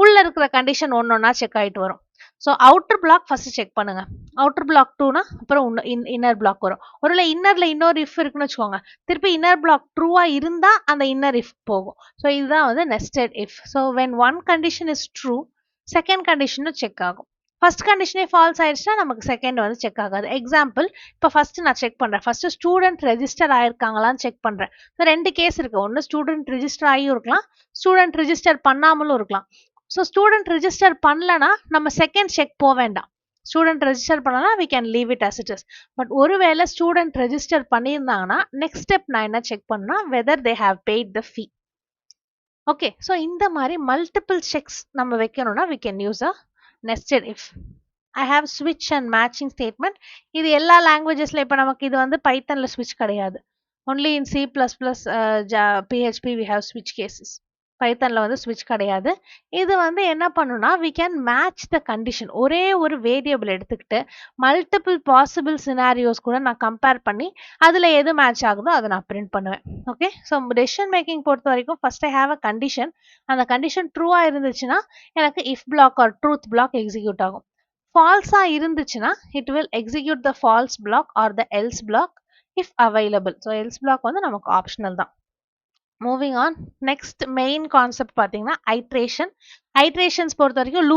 உள்ளே இருக்கிற கண்டிஷன் ஒன்றா செக் ஆகிட்டு வரும். So outer block first check பண்ணுங்க, அவுட்டர் பிளாக் 2னா அப்புறம் இன்னர் பிளாக் வரும். ஒருவேளை இன்னரில் இன்னொரு இஃப் இருக்குன்னு வச்சுக்கோங்க, திருப்பி இன்னர் பிளாக் ட்ரூவாக இருந்தால் அந்த இன்னர் இஃப் போகும். ஸோ இதுதான் வந்து nested if. So when one condition is true second கண்டிஷனும் செக் ஆகும். ஃபர்ஸ்ட் கண்டிஷனே ஃபால்ஸ் ஆயிடுச்சுன்னா நமக்கு செகண்ட் வந்து செக் ஆகாது. எக்ஸாம்பிள் இப்போ ஃபர்ஸ்ட் நான் செக் பண்ணுறேன், ஃபர்ஸ்ட் ஸ்டூடெண்ட் ரெஜிஸ்டர் ஆயிருக்காங்களான்னு செக் பண்ணுறேன். ஸோ ரெண்டு கேஸ் இருக்கு, ஒன்று ஸ்டூடெண்ட் ரெஜிஸ்டர் ஆகியும் இருக்கலாம், ஸ்டூடெண்ட் ரெஜிஸ்டர் பண்ணாமலும் இருக்கலாம். ஸோ ஸ்டூடெண்ட் ரெஜிஸ்டர் பண்ணலன்னா நம்ம செகண்ட் செக் போக வேண்டாம். ஸ்டூடெண்ட் ரெஜிஸ்டர் பண்ணலாம், we can leave it as it is. But ஒருவேளை ஸ்டூடெண்ட் ரெஜிஸ்டர் பண்ணியிருந்தாங்கன்னா நெக்ஸ்ட் ஸ்டெப் நான் என்ன செக் பண்ணா whether they have paid the fee. Okay, so இந்த மாதிரி மல்டிபிள் செக்ஸ் நம்ம வைக்கணும்னா we can use a nested if. I have switch and matching statement. இது எல்லா லாங்குவேஜஸ்ல இப்போ நமக்கு இது வந்து பைத்தன்ல switch கிடையாது. only in C++, PHP we have switch cases. பைத்தன்ல வந்து switch கிடையாது. இது வந்து என்ன பண்ணுனா we can match the condition. ஒரே ஒரு வேரியபிள் எடுத்துக்கிட்டு மல்டிபிள் பாசிபிள் சினாரியோஸ் கூட நான் கம்பேர் பண்ணி அதுல எது மேட்ச் ஆகுதோ அதை நான் பிரிண்ட் பண்ணுவேன். ஓகே, ஸோ டெசிஷன் மேக்கிங் பொறுத்த வரைக்கும் first I have a condition. அந்த கண்டிஷன் ட்ரூவா இருந்துச்சுன்னா எனக்கு if block or truth block execute ஆகும். ஃபால்ஸா இருந்துச்சுன்னா it will execute the false block or the else block if available. So else block வந்து நமக்கு ஆப்ஷனல் தான். Moving on, next main concept பார்த்தீங்கன்னா ஐட்ரேஷன். ஐட்ரேஷன்ஸ் பொறுத்த வரைக்கும்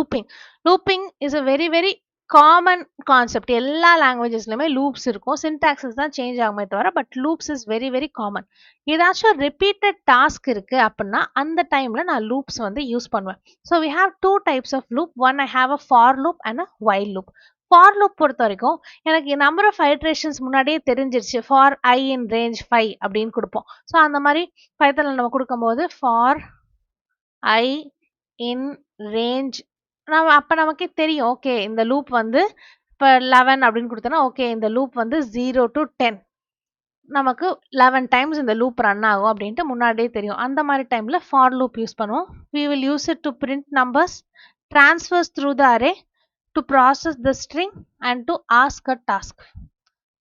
looping is a very very common concept. எல்லா லாங்குவேஜஸ்லையுமே லூப்ஸ் இருக்கும், syntaxes தான் சேஞ்ச் ஆகுமே தவிர but loops is very very common. ஏதாச்சும் ரிப்பீட்டட் டாஸ்க் இருக்கு அப்படின்னா அந்த டைம்ல நான் லூப்ஸ் வந்து யூஸ் பண்ணுவேன். So we have two types of loop. One I have a for loop and a while loop. For loop பொறுத்த வரைக்கும் எனக்கு நம்பர் ஆஃப் ஐட்ரேஷன்ஸ் முன்னாடியே தெரிஞ்சிருச்சு. ஃபார் ஐ இன் ரேஞ்ச் 5 அப்படின்னு கொடுப்போம். ஸோ அந்த மாதிரி பைத்தன்ல நம்ம கொடுக்கும்போது ஃபார் ஐ இன் ரேஞ்ச் அப்போ நமக்கே தெரியும் ஓகே இந்த லூப் வந்து இப்போ 11 அப்படின்னு கொடுத்தோன்னா ஓகே இந்த லூப் வந்து 0 to 10 நமக்கு 11 டைம்ஸ் இந்த லூப் ரன் ஆகும் அப்படின்ட்டு முன்னாடியே தெரியும். அந்த மாதிரி டைமில் ஃபார் லூப் யூஸ் பண்ணுவோம். we will use it to print numbers, transfers through the array, to process the string and to ask a task.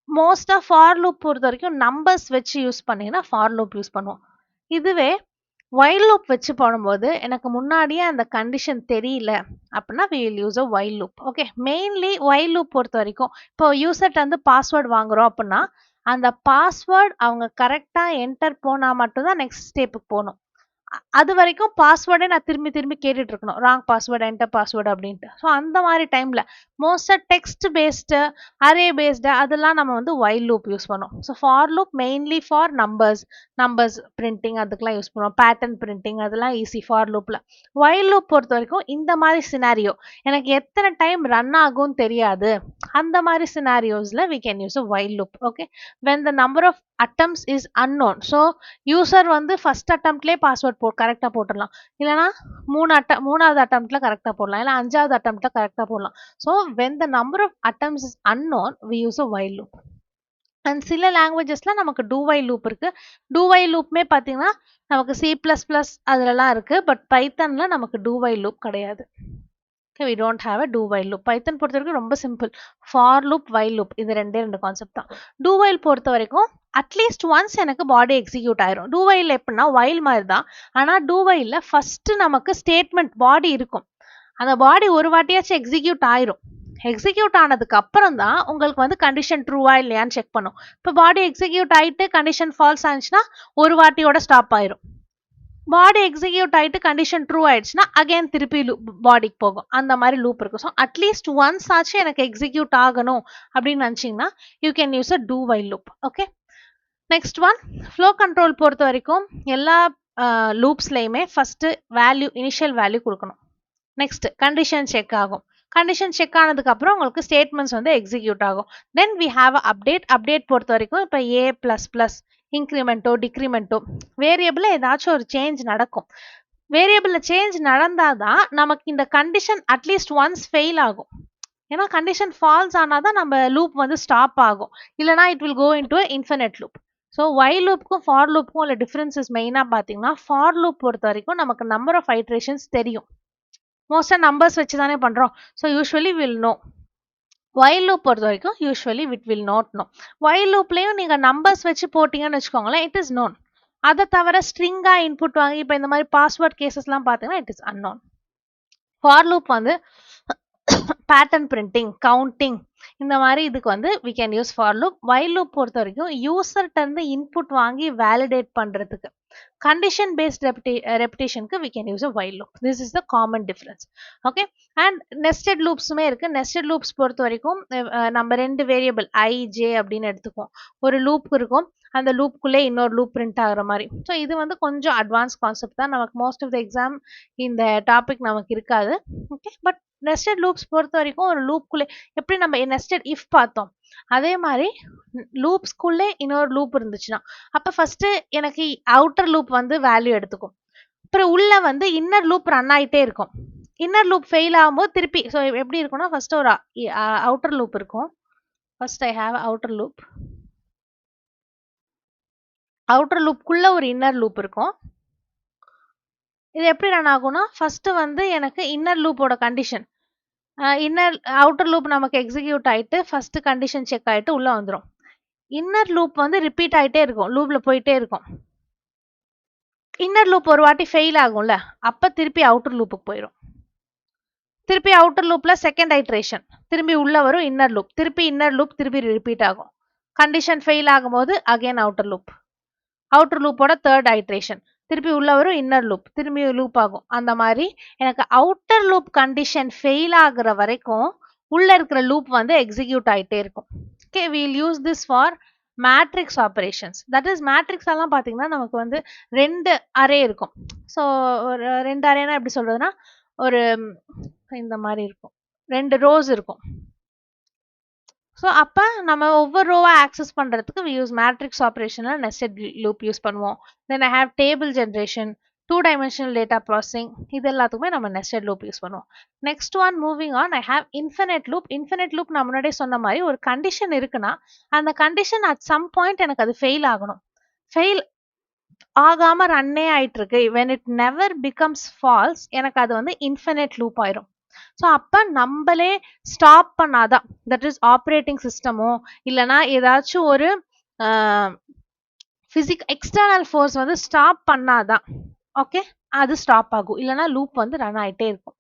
மோஸ்ட்டாக ஃபார் லூப் பொறுத்த வரைக்கும் நம்பர்ஸ் வச்சு யூஸ் பண்ணிங்கன்னா ஃபார் லூப் யூஸ் பண்ணுவோம். இதுவே வைல் லூப் வச்சு பண்ணும்போது எனக்கு முன்னாடியே அந்த கண்டிஷன் தெரியல அப்படின்னா we will use a while loop. Okay, mainly while loop பொறுத்த வரைக்கும் இப்போ யூசர்ட் வந்து பாஸ்வேர்டு வாங்குறோம் அப்படின்னா அந்த பாஸ்வேர்டு அவங்க கரெக்டாக என்டர் போனால் மட்டும்தான் நெக்ஸ்ட் ஸ்டெப்புக்கு போகணும். அது வரைக்கும் பாஸ்வேர்டே நான் திரும்பி திரும்பி கேட்டுட்டு இருக்கணும், ராங் பாஸ்வேர்டு என்டர் பாஸ்வேர்டு அப்படின்ட்டு. ஸோ அந்த மாதிரி டைமில் மோஸ்ட்டாக டெக்ஸ்ட் பேஸ்டு அரே பேஸ்டு அதெல்லாம் நம்ம வந்து வைல் லூப் யூஸ் பண்ணுவோம். So for loop mainly for numbers printing அதுக்கெலாம் யூஸ் பண்ணுவோம். பேட்டர்ன் பிரிண்டிங் அதெல்லாம் ஈஸி ஃபார் லூப்பில். வைல் லூப் பொறுத்த வரைக்கும் இந்த மாதிரி சினாரியோ எனக்கு எத்தனை டைம் ரன் ஆகும்னு தெரியாது, அந்த மாதிரி சினாரியோஸில் we can use a while loop. Okay, when the number of attempts is unknown. So user வந்து ஃபர்ஸ்ட் அட்டம்ப்ட்லேயே பாஸ்வேர்ட் கரெக்டாக போட்டுடலாம், இல்லைனா மூணாவது அட்டம்ப்ட்ல கரெக்டாக போடலாம், இல்லை 5வது அட்டம்ப்ட்ல கரெக்டாக போடலாம். So when the number of attempts is unknown we use a while loop. And சில லாங்குவேஜஸ்ல நமக்கு டூ வைல் லூப் இருக்கு. டூ வைல் லூப்மே பார்த்தீங்கன்னா நமக்கு C++ அதுலலாம் இருக்கு. பட் பைத்தன்ல நமக்கு டூ வைல் லூப் கிடையாது. Okay, we don't have a do while loop. பைத்தன் பொறுத்த வரைக்கும் ரொம்ப simple, for loop while loop இது ரெண்டு கான்செப்ட் தான். டூ வைல் பொறுத்த வரைக்கும் அட்லீஸ்ட் ஒன்ஸ் எனக்கு பாடி எக்ஸிக்யூட் ஆயிரும். டூ வைல் எப்படின்னா வைல் மாதிரி தான், ஆனால் டூ வைல்ல ஃபர்ஸ்ட் நமக்கு ஸ்டேட்மெண்ட் பாடி இருக்கும், அந்த பாடி ஒரு வாட்டியாச்சும் எக்ஸிக்யூட் ஆயிரும். எக்ஸிக்யூட் ஆனதுக்கு அப்புறம் தான் உங்களுக்கு வந்து கண்டிஷன் ட்ரூவா இல்லையான்னு செக் பண்ணும். இப்போ பாடி எக்ஸிக்யூட் ஆயிட்டு கண்டிஷன் ஃபால்ஸ் ஆயிடுச்சுன்னா ஒரு வாட்டியோட ஸ்டாப் ஆயிரும். பாடி எக்ஸிக்யூட் ஆகிட்டு கண்டிஷன் ட்ரூ ஆயிடுச்சுன்னா அகைன் திருப்பி பாடிக்கு போகும். அந்த மாதிரி லூப் இருக்கும். ஸோ அட்லீஸ்ட் ஒன்ஸ் ஆச்சு எனக்கு எக்ஸிக்யூட் ஆகணும் அப்படின்னு நினச்சிங்கன்னா you can use a two while loop. Okay, next one flow control பொறுத்த வரைக்கும் எல்லா லூப்ஸ்லையுமே ஃபர்ஸ்ட் வேல்யூ இனிஷியல் வேல்யூ கொடுக்கணும். நெக்ஸ்ட் கண்டிஷன் செக் ஆகும். கண்டிஷன் செக் ஆனதுக்கு அப்புறம் உங்களுக்கு ஸ்டேட்மெண்ட்ஸ் வந்து எக்ஸிக்யூட் ஆகும். தென் வி ஹாவ் அப்டேட் பொறுத்த வரைக்கும் இப்போ A++ இன்க்ரிமெண்ட்டோ டிக்ரிமெண்ட்டோ வேரியபிள் ஏதாச்சும் ஒரு சேஞ்ச் நடக்கும். வேரியபிள்ல சேஞ்ச் நடந்தாதான் நமக்கு இந்த கண்டிஷன் அட்லீஸ்ட் ஒன்ஸ் ஃபெயில் ஆகும். ஏன்னா கண்டிஷன் ஃபால்ஸ் ஆனாதான் நம்ம லூப் வந்து ஸ்டாப் ஆகும், இல்லைனா it will go into infinite loop. So while லூப்புக்கும் ஃபார் லூப்புக்கும் உள்ள டிஃபரன்சஸ் மெயினாக பார்த்தீங்கன்னா ஃபார் லூப் பொறுத்த வரைக்கும் நமக்கு நம்பர் ஆஃப் ஐட்ரேஷன்ஸ் தெரியும், மோஸ்ட்டாக நம்பர்ஸ் வச்சு தானே பண்ணுறோம். So usually will know. While loop பொறுத்த வரைக்கும் usually it will not know. While லூப்லேயும் நீங்கள் நம்பர்ஸ் வச்சு போட்டிங்கன்னு வச்சுக்கோங்களேன், இட் இஸ் நோன். அதை தவிர ஸ்ட்ரிங்காக இன்புட் வாங்கி இப்போ இந்த மாதிரி பாஸ்வேர்ட் கேசஸ்லாம் பார்த்தீங்கன்னா it is unknown. For loop வந்து பேட்டர்ன் பிரிண்டிங், கவுண்டிங் இந்த மாதிரி இதுக்கு வந்து we can use for loop. while loop பொறுத்த வரைக்கும் யூசர்ட்ட இருந்து இன்புட் வாங்கி வேலிடேட் பண்றதுக்கு, condition based repetitionக்கு we can use a while loop. this is the common difference. okay, and nested loopsமே இருக்கு. nested loops பொறுத்த வரைக்கும் நம்ம ரெண்டு வேரியபிள் I J அப்படின்னு எடுத்துக்குவோம். ஒரு லூப் இருக்கும், அந்த லூப்புக்குள்ளே இன்னொரு லூப் பிரிண்ட் ஆகிற மாதிரி. ஸோ இது வந்து கொஞ்சம் அட்வான்ஸ் கான்செப்ட் தான், நமக்கு மோஸ்ட் ஆஃப் த எக்ஸாம் இந்த டாபிக் நமக்கு இருக்காது. ஓகே, பட் நெஸ்டட் லூப்ஸ் பொறுத்த வரைக்கும் ஒரு லூப்குள்ளே எப்படி நம்ம நெஸ்டட் இஃப் பார்த்தோம் அதே மாதிரி லூப்ஸ்குள்ளே இன்னொரு லூப் இருந்துச்சுன்னா அப்போ ஃபர்ஸ்ட் எனக்கு அவுட்டர் லூப் வந்து வேல்யூ எடுத்துக்கும். அப்புறம் உள்ள வந்து இன்னர் லூப் ரன் ஆயிட்டே இருக்கும். இன்னர் லூப் ஃபெயில் ஆகும்போது திருப்பி ஸோ எப்படி இருக்கும்னா ஃபர்ஸ்ட் ஒரு அவுட்டர் லூப் இருக்கும். First I have outer loop. Outer லூப்குள்ள ஒரு இன்னர் லூப் இருக்கும். இது எப்படி ரன் ஆகும்னா ஃபர்ஸ்ட் வந்து எனக்கு இன்னர் லூப்போட கண்டிஷன் இன்னர் அவுட்டர் லூப் நமக்கு எக்ஸிக்யூட் ஆயிட்டு ஃபர்ஸ்ட் கண்டிஷன் செக் ஆயிட்டு உள்ள வந்துடும். இன்னர் லூப் வந்து ரிப்பீட் ஆயிட்டே இருக்கும், லூப்ல போயிட்டே இருக்கும். இன்னர் லூப் ஒரு வாட்டி ஃபெயில் ஆகும்ல, அப்ப திருப்பி அவுட்டர் லூப்புக்கு போயிடும். திருப்பி அவுட்டர் லூப்ல செகண்ட் ஐட்ரேஷன் திரும்பி உள்ள வரும் இன்னர் லூப், திருப்பி இன்னர் லூப் திருப்பி ரிப்பீட் ஆகும். கண்டிஷன் ஃபெயில் ஆகும்போது அகைன் அவுட்டர் லூப், அவுட்டர் லூப்போட தேர்ட் ஐட்ரேஷன் திருப்பி உள்ள வரும் இன்னர் லூப், திரும்பி லூப் ஆகும். அந்த மாதிரி எனக்கு அவுட்டர் லூப் கண்டிஷன் ஃபெயில் ஆகுற வரைக்கும் உள்ள இருக்கிற லூப் வந்து எக்ஸிக்யூட் ஆயிட்டே இருக்கும். Okay, we'll use this for matrix operations. That is matrix எல்லாம் பார்த்தீங்கன்னா நமக்கு வந்து 2 அரே இருக்கும். ஸோ ஒரு 2 அரேனா எப்படி சொல்றதுன்னா ஒரு இந்த மாதிரி இருக்கும், 2 ரோஸ் இருக்கும். ஸோ அப்போ நம்ம ஒவ்வொரு ரோவா ஆக்சஸ் பண்ணுறதுக்கு we use மேட்ரிக்ஸ் ஆப்ரேஷனில் நெஸ்டட் லூப் யூஸ் பண்ணுவோம். Then I have table generation, 2-dimensional data processing, இது எல்லாத்துக்குமே நம்ம நெஸ்டட் லூப் யூஸ் பண்ணுவோம். Next one moving on, I have infinite loop. Infinite loop நான் முன்னாடியே சொன்ன மாதிரி ஒரு கண்டிஷன் இருக்குன்னா அந்த கண்டிஷன் அட் சம் பாயிண்ட் எனக்கு அது ஃபெயில் ஆகணும். ஃபெயில் ஆகாம ரன்னே ஆயிட்டு இருக்கு, when it never becomes false, எனக்கு அது வந்து இன்ஃபினிட் லூப் ஆயிரும். ஸோ அப்போ நம்மளே ஸ்டாப் பண்ணாதான், தட் இஸ் ஆப்ரேட்டிங் சிஸ்டமோ இல்லைனா ஏதாச்சும் ஒரு எக்ஸ்டர்னல் ஃபோர்ஸ் வந்து ஸ்டாப் பண்ணாதான் ஓகே அது ஸ்டாப் ஆகும், இல்லைனா லூப் வந்து ரன் ஆகிட்டே இருக்கும்.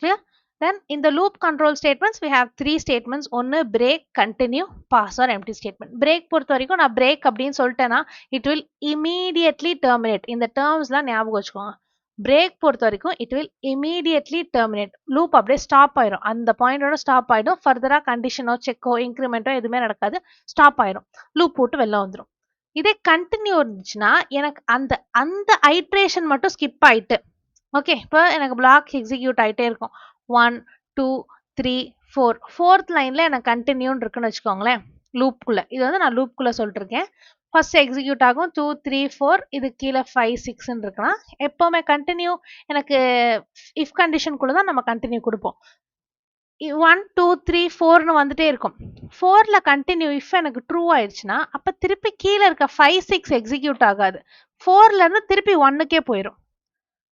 Clear? Then in the loop control statements we have 3 statements. ஒன்று break, continue, pass or empty statement. break பொறுத்த வரைக்கும் நான் break அப்படின்னு சொல்லிட்டேன்னா it will immediately terminate. இந்த டேர்ம்ஸ்லாம் ஞாபகம் வச்சுக்கோங்க. break பொறுத்த வரைக்கும் it will immediately terminate. loop அப்படியே ஸ்டாப் ஆயிடும், அந்த பாயிண்டோட ஸ்டாப் ஆயிடும். ஃபர்தரா கண்டிஷனோ செக்கோ இன்க்ரிமெண்ட்டோ எதுவுமே நடக்காது, ஸ்டாப் ஆயிடும், லூப் போட்டு வெளில வந்துடும். இதே கண்டினியூ இருந்துச்சுன்னா எனக்கு அந்த அந்த ஐட்ரேஷன் மட்டும் ஸ்கிப் ஆயிட்டு ஓகே இப்போ எனக்கு பிளாக் எக்ஸிக்யூட் ஆகிட்டே இருக்கும். 1 2 3 4 ஃபோர்த் லைன்ல எனக்கு கண்டினியூன்னு இருக்குன்னு வச்சுக்கோங்களேன் லூப்குள்ள. இது வந்து நான் லூப்குள்ள சொல்லிட்டு இருக்கேன். ஃபர்ஸ்ட் எக்ஸிக்யூட் ஆகும் 2 3 4, இது கீழே 5 6ன்னு இருக்குன்னா எப்பவுமே கண்டினியூ எனக்கு இஃப் கண்டிஷனுக்குள்ள தான் நம்ம கண்டினியூ கொடுப்போம். 1 2 3 4ன்னு வந்துட்டே இருக்கும். 4ல கண்டினியூ இஃப் எனக்கு ட்ரூ ஆயிடுச்சுன்னா அப்ப திருப்பி கீழே இருக்க 5 6 எக்ஸிக்யூட் ஆகாது, 4ல இருந்து திருப்பி 1க்கே போயிடும்.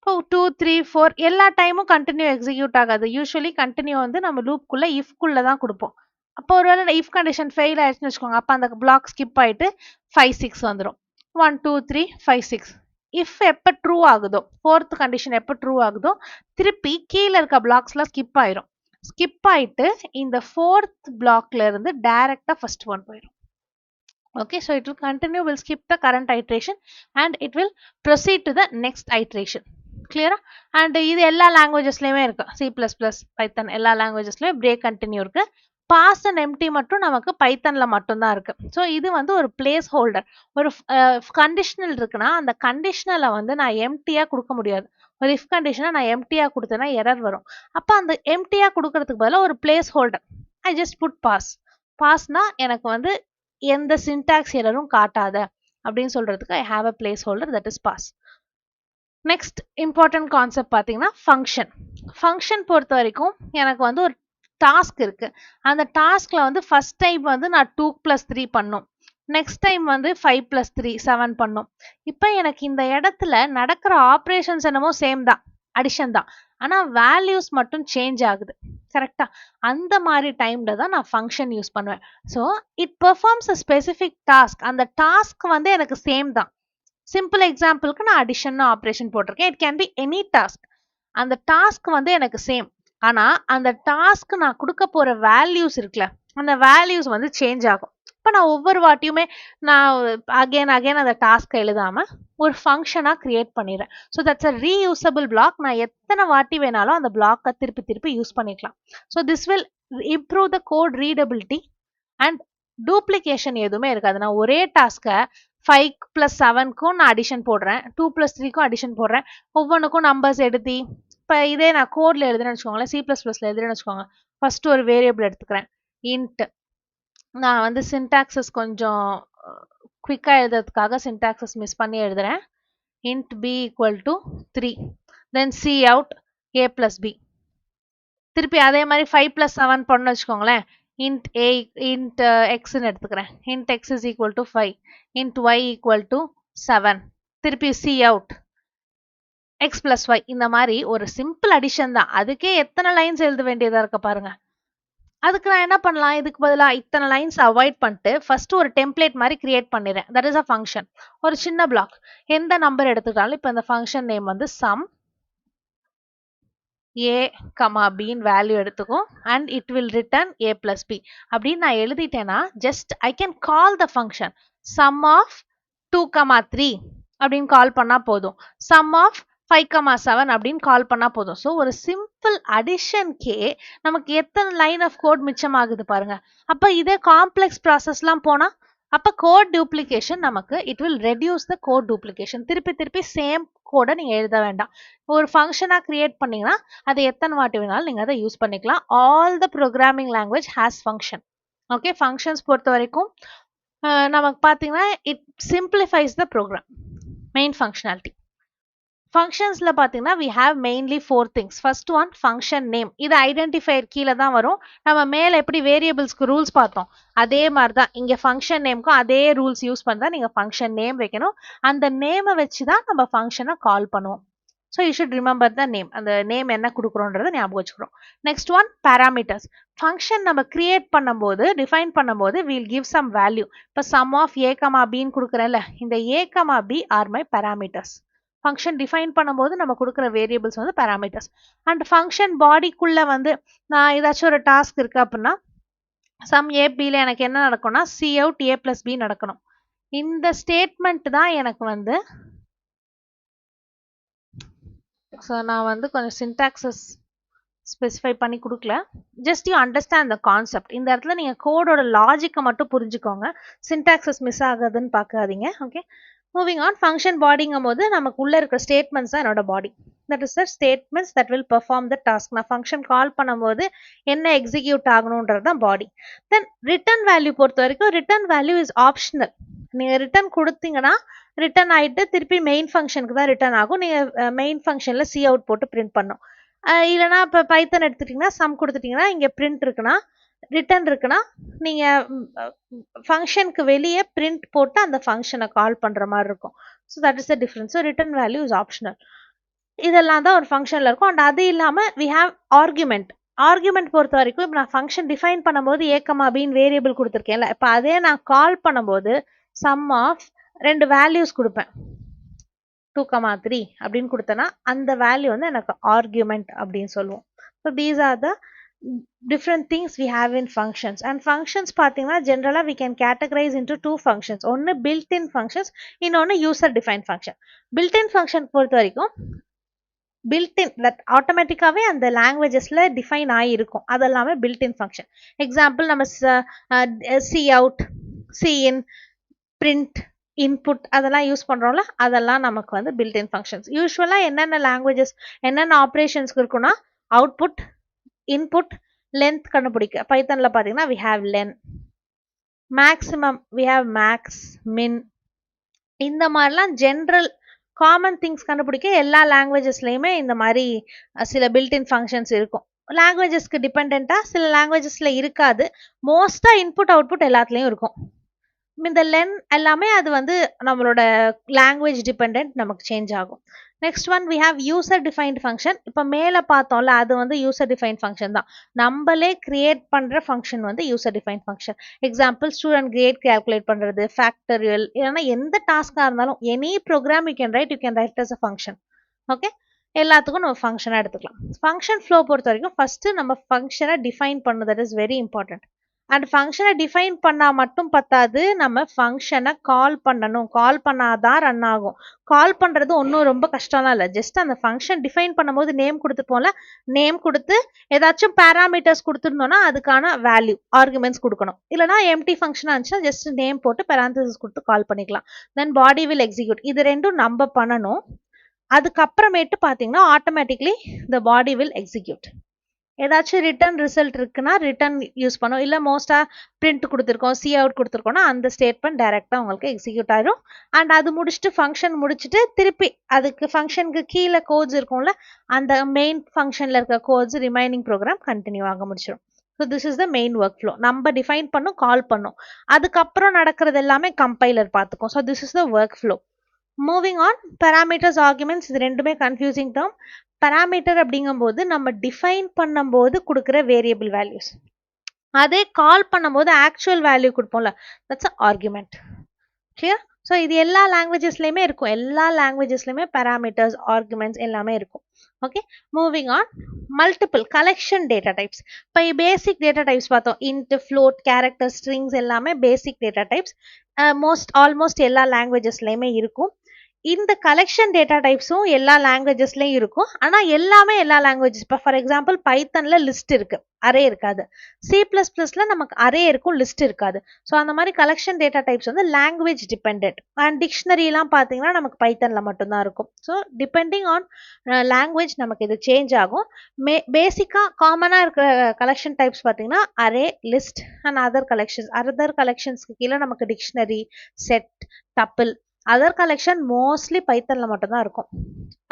2 3 4 எல்லா டைமும் கண்டினியூ எக்ஸிக்யூட் ஆகாது. யூஸ்வலி கண்டினியூ வந்து நம்ம லூப்குள்ள இஃப்குள்ள தான் கொடுப்போம். அப்போ ஒருவேளை இஃப் கண்டிஷன் ஃபெயில் ஆயிடுச்சுன்னு வச்சுக்கோங்க, அப்போ அந்த பிளாக் ஸ்கிப் ஆயிட்டு 5 6 வந்துடும். 1 2 3 5 6. இஃப் எப்போ ட்ரூ ஆகுதோ, ஃபோர்த் கண்டிஷன் எப்போ ட்ரூ ஆகுதோ திருப்பி கீழே இருக்க பிளாக்ஸ்லாம் ஸ்கிப் ஆயிரும். ஸ்கிப் ஆயிட்டு இந்த ஃபோர்த் பிளாக்ல இருந்து டைரக்டா ஃபர்ஸ்ட் ஒன் போயிடும். Okay, so it will continue, will skip the current iteration and it will proceed to the next iteration. Clear? And இது எல்லா லாங்குவேஜஸ்லயுமே இருக்கு, C++, பைத்தன் எல்லா லாங்குவேஜஸ்லயும் பிரேக் கண்டினியூ இருக்கு. பாஸ் அண்ட் எம்டி மட்டும் நமக்கு பைத்தன்ல மட்டும்தான் இருக்கு. ஸோ இது வந்து ஒரு பிளேஸ் ஹோல்டர். ஒரு கண்டிஷனல் இருக்குன்னா அந்த கண்டிஷனலை வந்து நான் எம்டியா கொடுக்க முடியாது. ஒரு இஃப் கண்டிஷனை நான் எம்டியா கொடுத்தேன்னா எரர் வரும். அப்போ அந்த எம்டியா கொடுக்கறதுக்கு பதிலாக ஒரு placeholder, I just put pass. பாஸ்னா எனக்கு வந்து எந்த சின்டாக்ஸ் எரரும் காட்டாத அப்படின்னு சொல்றதுக்கு I have a placeholder, that is pass. Next important concept பார்த்தீங்கன்னா ஃபங்க்ஷன். ஃபங்க்ஷன் பொறுத்த வரைக்கும் எனக்கு வந்து ஒரு டாஸ்க் இருக்கு. அந்த டாஸ்க்ல வந்து ஃபர்ஸ்ட் டைம் வந்து நான் 2 + 3 பண்ணும், நெக்ஸ்ட் டைம் வந்து 5 + 3 7 பண்ணும். இப்போ எனக்கு இந்த இடத்துல நடக்கிற ஆப்ரேஷன்ஸ் என்னமோ சேம் தான், அடிஷன் தான், ஆனா வேல்யூஸ் மட்டும் சேஞ்ச் ஆகுது. கரெக்டா? அந்த மாதிரி டைம்ல தான் நான் ஃபங்க்ஷன் யூஸ் பண்ணுவேன். So it performs a specific task. அந்த டாஸ்க் வந்து எனக்கு சேம் தான். சிம்பிள் எக்ஸாம்பிளுக்கு நான் அடிஷன் ஆப்ரேஷன் போட்டிருக்கேன். It can be any task. அந்த டாஸ்க் வந்து எனக்கு சேம், ஆனா அந்த டாஸ்க் நான் கொடுக்க போற வேல்யூஸ் இருக்குல்ல, அந்த வேல்யூஸ் வந்து சேஞ்ச் ஆகும். இப்போ நான் ஒவ்வொரு வாட்டியுமே நான் அகைன் அந்த டாஸ்க்கை எழுதாம ஒரு ஃபங்க்ஷனா கிரியேட் பண்ணிடுறேன். So that's a reusable block. நான் எத்தனை வாட்டி வேணாலும் அந்த பிளாக்கை திருப்பி யூஸ் பண்ணிக்கலாம். So this will improve the code readability and duplication எதுவுமே இருக்காது. நான் ஒரே டாஸ்க்கை 5 + 7க்கும் நான் அடிஷன் போடுறேன், 2 + 3க்கும் அடிஷன் போடுறேன், ஒவ்வொன்றுக்கும் நம்பர்ஸ் எடுத்து. இப்போ இதே நான் கோட்ல எழுதுறேன்னு வச்சுக்கோங்களேன், C++ல எழுதுறேன்னு வச்சுக்கோங்க, ஃபர்ஸ்ட் ஒரு வேரியபிள் எடுத்துக்கிறேன் இன்ட். நான் வந்து சின்டாக்சஸ் கொஞ்சம் குவிக்காக எழுதுறதுக்காக சின்டாக்சஸ் மிஸ் பண்ணி எழுதுறேன். int b equal to 3. Then C out a plus b. திருப்பி அதே மாதிரி 5 plus 7 பண்ணு வச்சுக்கோங்களேன். int a int x ன்னு எடுத்துக்கிறேன். int x is equal to 5. int y equal to 7. திருப்பி C out x plus y. இந்த மாதிரி ஒரு சிம்பிள் அடிஷன் தான். அதுக்கே எத்தனை லைன்ஸ் எழுத வேண்டியதா இருக்க பாருங்க. அதுக்கு நான் என்ன பண்ணலாம், இதுக்கு பதிலாக இத்தனை லைன்ஸ் அவாய்ட் பண்ணிட்டு ஃபர்ஸ்ட் ஒரு டெம்ப்ளேட் மாதிரி கிரியேட் பண்ணிடுறேன். That is a function. ஒரு சின்ன பிளாக் எந்த நம்பர் எடுத்துக்கிட்டாலும் இப்போ இந்த ஃபங்க்ஷன் நேம் வந்து sum a comma b value எடுத்துக்கும் and it will return a plus b அப்படின்னு நான் எழுதிட்டேன்னா just I can call the function sum of 2 3 அப்படின்னு கால் பண்ணா போதும், சம் ஆஃப் 5 7 அப்படின்னு கால் பண்ணா போதும். ஸோ ஒரு சிம்பிள் அடிஷன்கே நமக்கு எத்தனை லைன் ஆஃப் கோட் மிச்சமாகுது பாருங்க. அப்ப இதே காம்ப்ளெக்ஸ் ப்ராசஸ்லாம் போனா அப்ப கோட் டூப்ளிகேஷன் நமக்கு it will reduce the code duplication. திருப்பி திருப்பி சேம் கோடை நீங்க எழுத வேண்டாம். ஒரு ஃபங்க்ஷனா கிரியேட் பண்ணீங்கன்னா அதை எத்தனை வாட்டி வேணாலும் நீங்க அதை யூஸ் பண்ணிக்கலாம். All the programming language has function. Okay, functions பொறுத்த வரைக்கும் நமக்கு பார்த்தீங்கன்னா it simplifies the program main functionality. ஃபங்க்ஷன்ஸ்ல பார்த்தீங்கன்னா we have mainly 4 things. First one function name. இது ஐடென்டிஃபையர் கீழே தான் வரும். நம்ம மேலே எப்படி வேரியபிள்ஸ்க்கு ரூல்ஸ் பார்த்தோம் அதே மாதிரி தான் இங்கே ஃபங்க்ஷன் நேம்க்கும் அதே ரூல்ஸ் யூஸ் பண்ணி நீங்கள் ஃபங்க்ஷன் நேம் வைக்கணும். அந்த நேமை வச்சு தான் நம்ம ஃபங்க்ஷனை கால் பண்ணுவோம். So you should remember the name. அந்த நேம் என்ன கொடுக்குறோன்றதை ஞாபகம் வச்சுக்கிறோம். Next one parameters. ஃபங்க்ஷன் நம்ம கிரியேட் பண்ணும்போது டிஃபைன் பண்ணும்போது வில் கிவ் சம் வேல்யூ. இப்போ சம் ஆஃப் a, bன்னு கொடுக்குறேன்ல, இந்த a, b R my parameters. Function define பண்ணும்போது நம்ம கொடுக்குற வேரியபிள்ஸ் வந்து பேராமீட்டர்ஸ். அண்ட் ஃபங்க்ஷன் பாடிக்குள்ள வந்து நான் ஏதாச்சும் ஒரு டாஸ்க் இருக்கு அப்படின்னா சம் ஏ பியில் எனக்கு என்ன நடக்கும்னா C out a plus b நடக்கணும். இந்த ஸ்டேட்மெண்ட் தான் எனக்கு வந்து ஸோ நான் வந்து கொஞ்சம் சின்டாக்சஸ் ஸ்பெசிஃபை பண்ணி கொடுக்கல. Just you understand the concept. இந்த இடத்துல நீங்கள் கோடோட லாஜிக்கை மட்டும் புரிஞ்சுக்கோங்க, சின்டாக்சஸ் மிஸ் ஆகுதுன்னு பார்க்காதீங்க. Okay, moving on. ஃபங்க்ஷன் பாடிங்கும் போது நமக்கு உள்ள இருக்கிற ஸ்டேட்மெண்ட்ஸ் தான் என்னோட body. That is the statements that will perform the task. நான் ஃபங்க்ஷன் கால் பண்ணும்போது என்ன எக்ஸிக்யூட் ஆகணுன்றது தான் பாடி. தென் ரிட்டர்ன் வேல்யூ பொறுத்த வரைக்கும் ரிட்டர்ன் வேல்யூ இஸ் ஆப்ஷனல். நீங்கள் ரிட்டர்ன் கொடுத்தீங்கன்னா ரிட்டர்ன் ஆகிட்டு திருப்பி மெயின் ஃபங்க்ஷனுக்கு தான் ரிட்டர்ன் ஆகும். நீங்கள் மெயின் ஃபங்க்ஷனில் சி அவுட் போட்டு பிரிண்ட் பண்ணும். இல்லைனா இப்போ பைத்தன் எடுத்துட்டிங்கன்னா சம் கொடுத்துட்டிங்கன்னா இங்கே பிரிண்ட் இருக்குன்னா ரிட்டர்ன் இருக்குன்னா நீங்கள் ஃபங்க்ஷனுக்கு வெளியே பிரிண்ட் போட்டு அந்த ஃபங்க்ஷனை கால் பண்ணுற மாதிரி இருக்கும். So that is the difference. So return value is optional. இதெல்லாம் தான் ஒரு ஃபங்க்ஷனில் இருக்கும். அண்ட் அது இல்லாமல் வி ஹாவ் ஆர்குமெண்ட். ஆர்குமெண்ட் பொறுத்த வரைக்கும் இப்போ நான் ஃபங்க்ஷன் டிஃபைன் பண்ணும்போது a, bன்னு வேரியபிள் கொடுத்துருக்கேன்ல, இப்போ அதே நான் கால் பண்ணும்போது சம் ஆஃப் 2 வேல்யூஸ் கொடுப்பேன். 2, 3 அப்படின்னு கொடுத்தேன்னா அந்த வேல்யூ வந்து எனக்கு ஆர்குமெண்ட் அப்படின்னு சொல்லுவோம். So these are the different things we have in functions. And functions பார்த்தீங்கன்னா ஜென்ரலா we can categorize into 2 functions. ஒன்று built-in functions, இன்னொன்று user defined function. built-in function பொறுத்த வரைக்கும் built-in that ஆட்டோமேட்டிக்காவே அந்த லாங்குவேஜஸ்ல டிஃபைன் ஆகிருக்கும். அதெல்லாமே built-in function. எக்ஸாம்பிள் நம்ம சி அவுட், சி இன், பிரிண்ட், இன்புட் அதெல்லாம் யூஸ் பண்றோம்ல, அதெல்லாம் நமக்கு வந்து built-in functions. யூஸ்வலா என்னென்ன லாங்குவேஜஸ் என்னென்ன ஆப்ரேஷன்ஸ்க்கு இருக்குன்னா அவுட்புட், இன்புட், லென்த் கண்டுபிடிக்க பைத்தன்ல பார்த்தீங்கன்னா we have len, maximum we have max, min. இந்த மாதிரிலாம் ஜென்ரல் காமன் திங்ஸ் கண்டுபிடிக்க எல்லா லாங்குவேஜஸ்லையுமே இந்த மாதிரி சில பில்ட்இன் ஃபங்க்ஷன்ஸ் இருக்கும். லாங்குவேஜஸ்க்கு டிபெண்ட்டாக சில லாங்குவேஜஸ்ல இருக்காது. மோஸ்டா இன்புட் அவுட்புட் எல்லாத்துலேயும் இருக்கும். இந்த லென் எல்லாமே அது வந்து நம்மளோட லாங்குவேஜ் டிபெண்ட் நமக்கு சேஞ்ச் ஆகும். Next one we have user defined function. இப்போ மேலே பார்த்தோம்ல அது வந்து யூசர் டிஃபைன்ட் ஃபங்க்ஷன் தான். நம்மளே கிரியேட் பண்ணுற ஃபங்க்ஷன் வந்து user defined function. Example student grade calculate பண்ணுறது, ஃபேக்டரியல், இல்லைன்னா எந்த டாஸ்காக இருந்தாலும் any program you can write as a function. Okay, எல்லாத்துக்கும் நம்ம ஃபங்க்ஷனாக எடுத்துக்கலாம். ஃபங்க்ஷன் ஃப்ளோ பொறுத்த வரைக்கும் ஃபர்ஸ்ட் நம்ம ஃபங்க்ஷனை டிஃபைன் பண்ணணும். That is very important. And ஃபங்க்ஷனை டிஃபைன் பண்ணால் மட்டும் பத்தாது, நம்ம ஃபங்க்ஷனை கால் பண்ணணும். கால் பண்ணாதான் ரன் ஆகும். கால் பண்ணுறது ஒன்றும் ரொம்ப கஷ்டம்லாம் இல்லை. ஜஸ்ட் அந்த ஃபங்க்ஷன் டிஃபைன் பண்ணும்போது நேம் கொடுத்துப்போம்ல, நேம் கொடுத்து ஏதாச்சும் பேராமீட்டர்ஸ் கொடுத்துருந்தோம்னா அதுக்கான வேல்யூ ஆர்குமெண்ட்ஸ் கொடுக்கணும். இல்லைனா எம்டி ஃபங்க்ஷனாக இருந்துச்சுன்னா ஜஸ்ட் நேம் போட்டு பேராந்தசிஸ் கொடுத்து கால் பண்ணிக்கலாம். தென் பாடி வில் எக்ஸிக்யூட். இது ரெண்டும் நம்ம பண்ணணும். அதுக்கப்புறமேட்டு பார்த்தீங்கன்னா automatically the body will execute. ஏதாச்சும் ரிட்டர்ன் ரிசல்ட் இருக்குன்னா ரிட்டர்ன் யூஸ் பண்ணும். இல்லை மோஸ்ட்டாக பிரிண்ட் கொடுத்துருக்கோம், சி அவுட் கொடுத்துருக்கோம்னா அந்த ஸ்டேட்மெண்ட் டைரெக்டாக உங்களுக்கு எக்ஸிக்யூட் ஆயிடும். அண்ட் அது முடிச்சுட்டு ஃபங்க்ஷன் முடிச்சுட்டு திருப்பி அதுக்கு ஃபங்க்ஷனுக்கு கீழே கோட்ஸ் இருக்கும்ல, அந்த மெயின் ஃபங்க்ஷனில் இருக்க கோட்ஸ் ரிமைனிங் ப்ரோக்ராம் கண்டினியூ ஆக முடிச்சிடும். So this is the main workflow. நம்ம டிஃபைன் பண்ணும், கால் பண்ணும், அதுக்கப்புறம் நடக்கிறது எல்லாமே கம்பைலர் பார்த்துக்கும். So this is the workflow. Moving on, parameters arguments இது ரெண்டுமே கன்ஃபியூசிங் டேர்ம். பேராமீட்டர் அப்படிங்கும்போது நம்ம டிஃபைன் பண்ணும்போது கொடுக்குற வேரியபிள் வேல்யூஸ், அதே கால் பண்ணும்போது ஆக்சுவல் வேல்யூ கொடுப்போம்ல, that's a argument. Clear? So இது எல்லா லாங்குவேஜஸ்லையுமே இருக்கும், எல்லா லாங்குவேஜஸ்லையுமே பேராமீட்டர்ஸ் ஆர்குமெண்ட்ஸ் எல்லாமே இருக்கும். Okay, moving on, multiple collection data types. இப்போ பேசிக் டேட்டா டைப்ஸ் பார்த்தோம், இன்ட், ஃப்ளோட், கேரக்டர், ஸ்ட்ரிங்ஸ் எல்லாமே பேசிக் டேட்டா டைப்ஸ். ஆல்மோஸ்ட் எல்லா லாங்குவேஜஸ்லையுமே இருக்கும். இந்த கலெக்ஷன் டேட்டா டைப்ஸும் எல்லா லாங்குவேஜஸ்லையும் இருக்கும். ஆனால் எல்லாமே எல்லா லாங்குவேஜஸ், இப்போ ஃபார் எக்ஸாம்பிள் பைத்தனில் லிஸ்ட் இருக்கு, அரே இருக்காது. C++ல நமக்கு அரே இருக்கும், லிஸ்ட் இருக்காது. ஸோ அந்த மாதிரி கலெக்ஷன் டேட்டா டைப்ஸ் வந்து லாங்குவேஜ் டிபெண்ட். அண்ட் டிக்ஷனரிலாம் பார்த்தீங்கன்னா நமக்கு பைத்தனில் மட்டும்தான் இருக்கும். ஸோ டிபெண்டிங் ஆன் லாங்குவேஜ் நமக்கு இது சேஞ்ச் ஆகும். பேசிக்காக காமனாக இருக்கிற கலெக்ஷன் டைப்ஸ் பார்த்தீங்கன்னா array, list and other collections. Other கலெக்ஷன்ஸ்க்கு கீழே நமக்கு dictionary, set, tuple. Other collection mostly பைத்தனில் மட்டும்தான் இருக்கும்.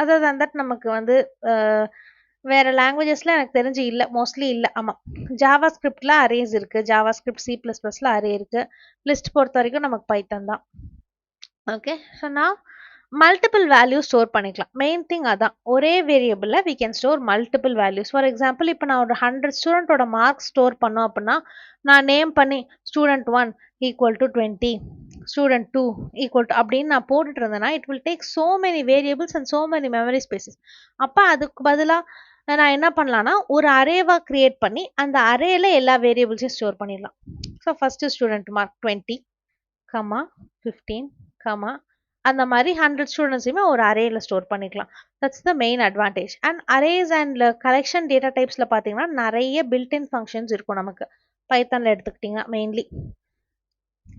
அதர் தன் தட் நமக்கு வந்து வேற லாங்குவேஜஸ்ல எனக்கு தெரிஞ்சு இல்லை, மோஸ்ட்லி இல்லை. ஆமாம், ஜாவா ஸ்கிரிப்ட்ல அரேஸ் இருக்கு, ஜாவா ஸ்கிரிப்ட் C++ல அரே இருக்கு. லிஸ்ட் பொறுத்த வரைக்கும் நமக்கு பைத்தன் தான். ஓகே, ஸோ நான் மல்டிபிள் வேல்யூ ஸ்டோர் பண்ணிக்கலாம். மெயின் திங் அதான், ஒரே வேரியபிளில் we can store multiple values. For example இப்போ நான் ஒரு 100 ஸ்டூடெண்ட்டோட மார்க்ஸ் ஸ்டோர் பண்ணோம் அப்படின்னா நான் நேம் பண்ணி student 1 equal to 20, student 2 equal to அப்படின்னு நான் போட்டுட்டு இருந்தேன்னா it will take so many variables and so many memory spaces. அப்போ அதுக்கு பதிலாக நான் என்ன பண்ணலான்னா ஒரு அரேவா கிரியேட் பண்ணி அந்த அரேல எல்லா வேரியபிள்ஸையும் ஸ்டோர் பண்ணிடலாம். ஸோ ஃபர்ஸ்ட் ஸ்டூடெண்ட் மார்க் 20, 15, அந்த மாதிரி 100 ஸ்டூடெண்ட்ஸையுமே ஒரு அரேல ஸ்டோர் பண்ணிக்கலாம். That's the main advantage. And arrays and collection data டைப்ஸ்ல பார்த்தீங்கன்னா நிறைய பில்ட்இன் ஃபங்க்ஷன்ஸ் இருக்கும் நமக்கு. பைத்தன்ல எடுத்துக்கிட்டிங்கன்னா mainly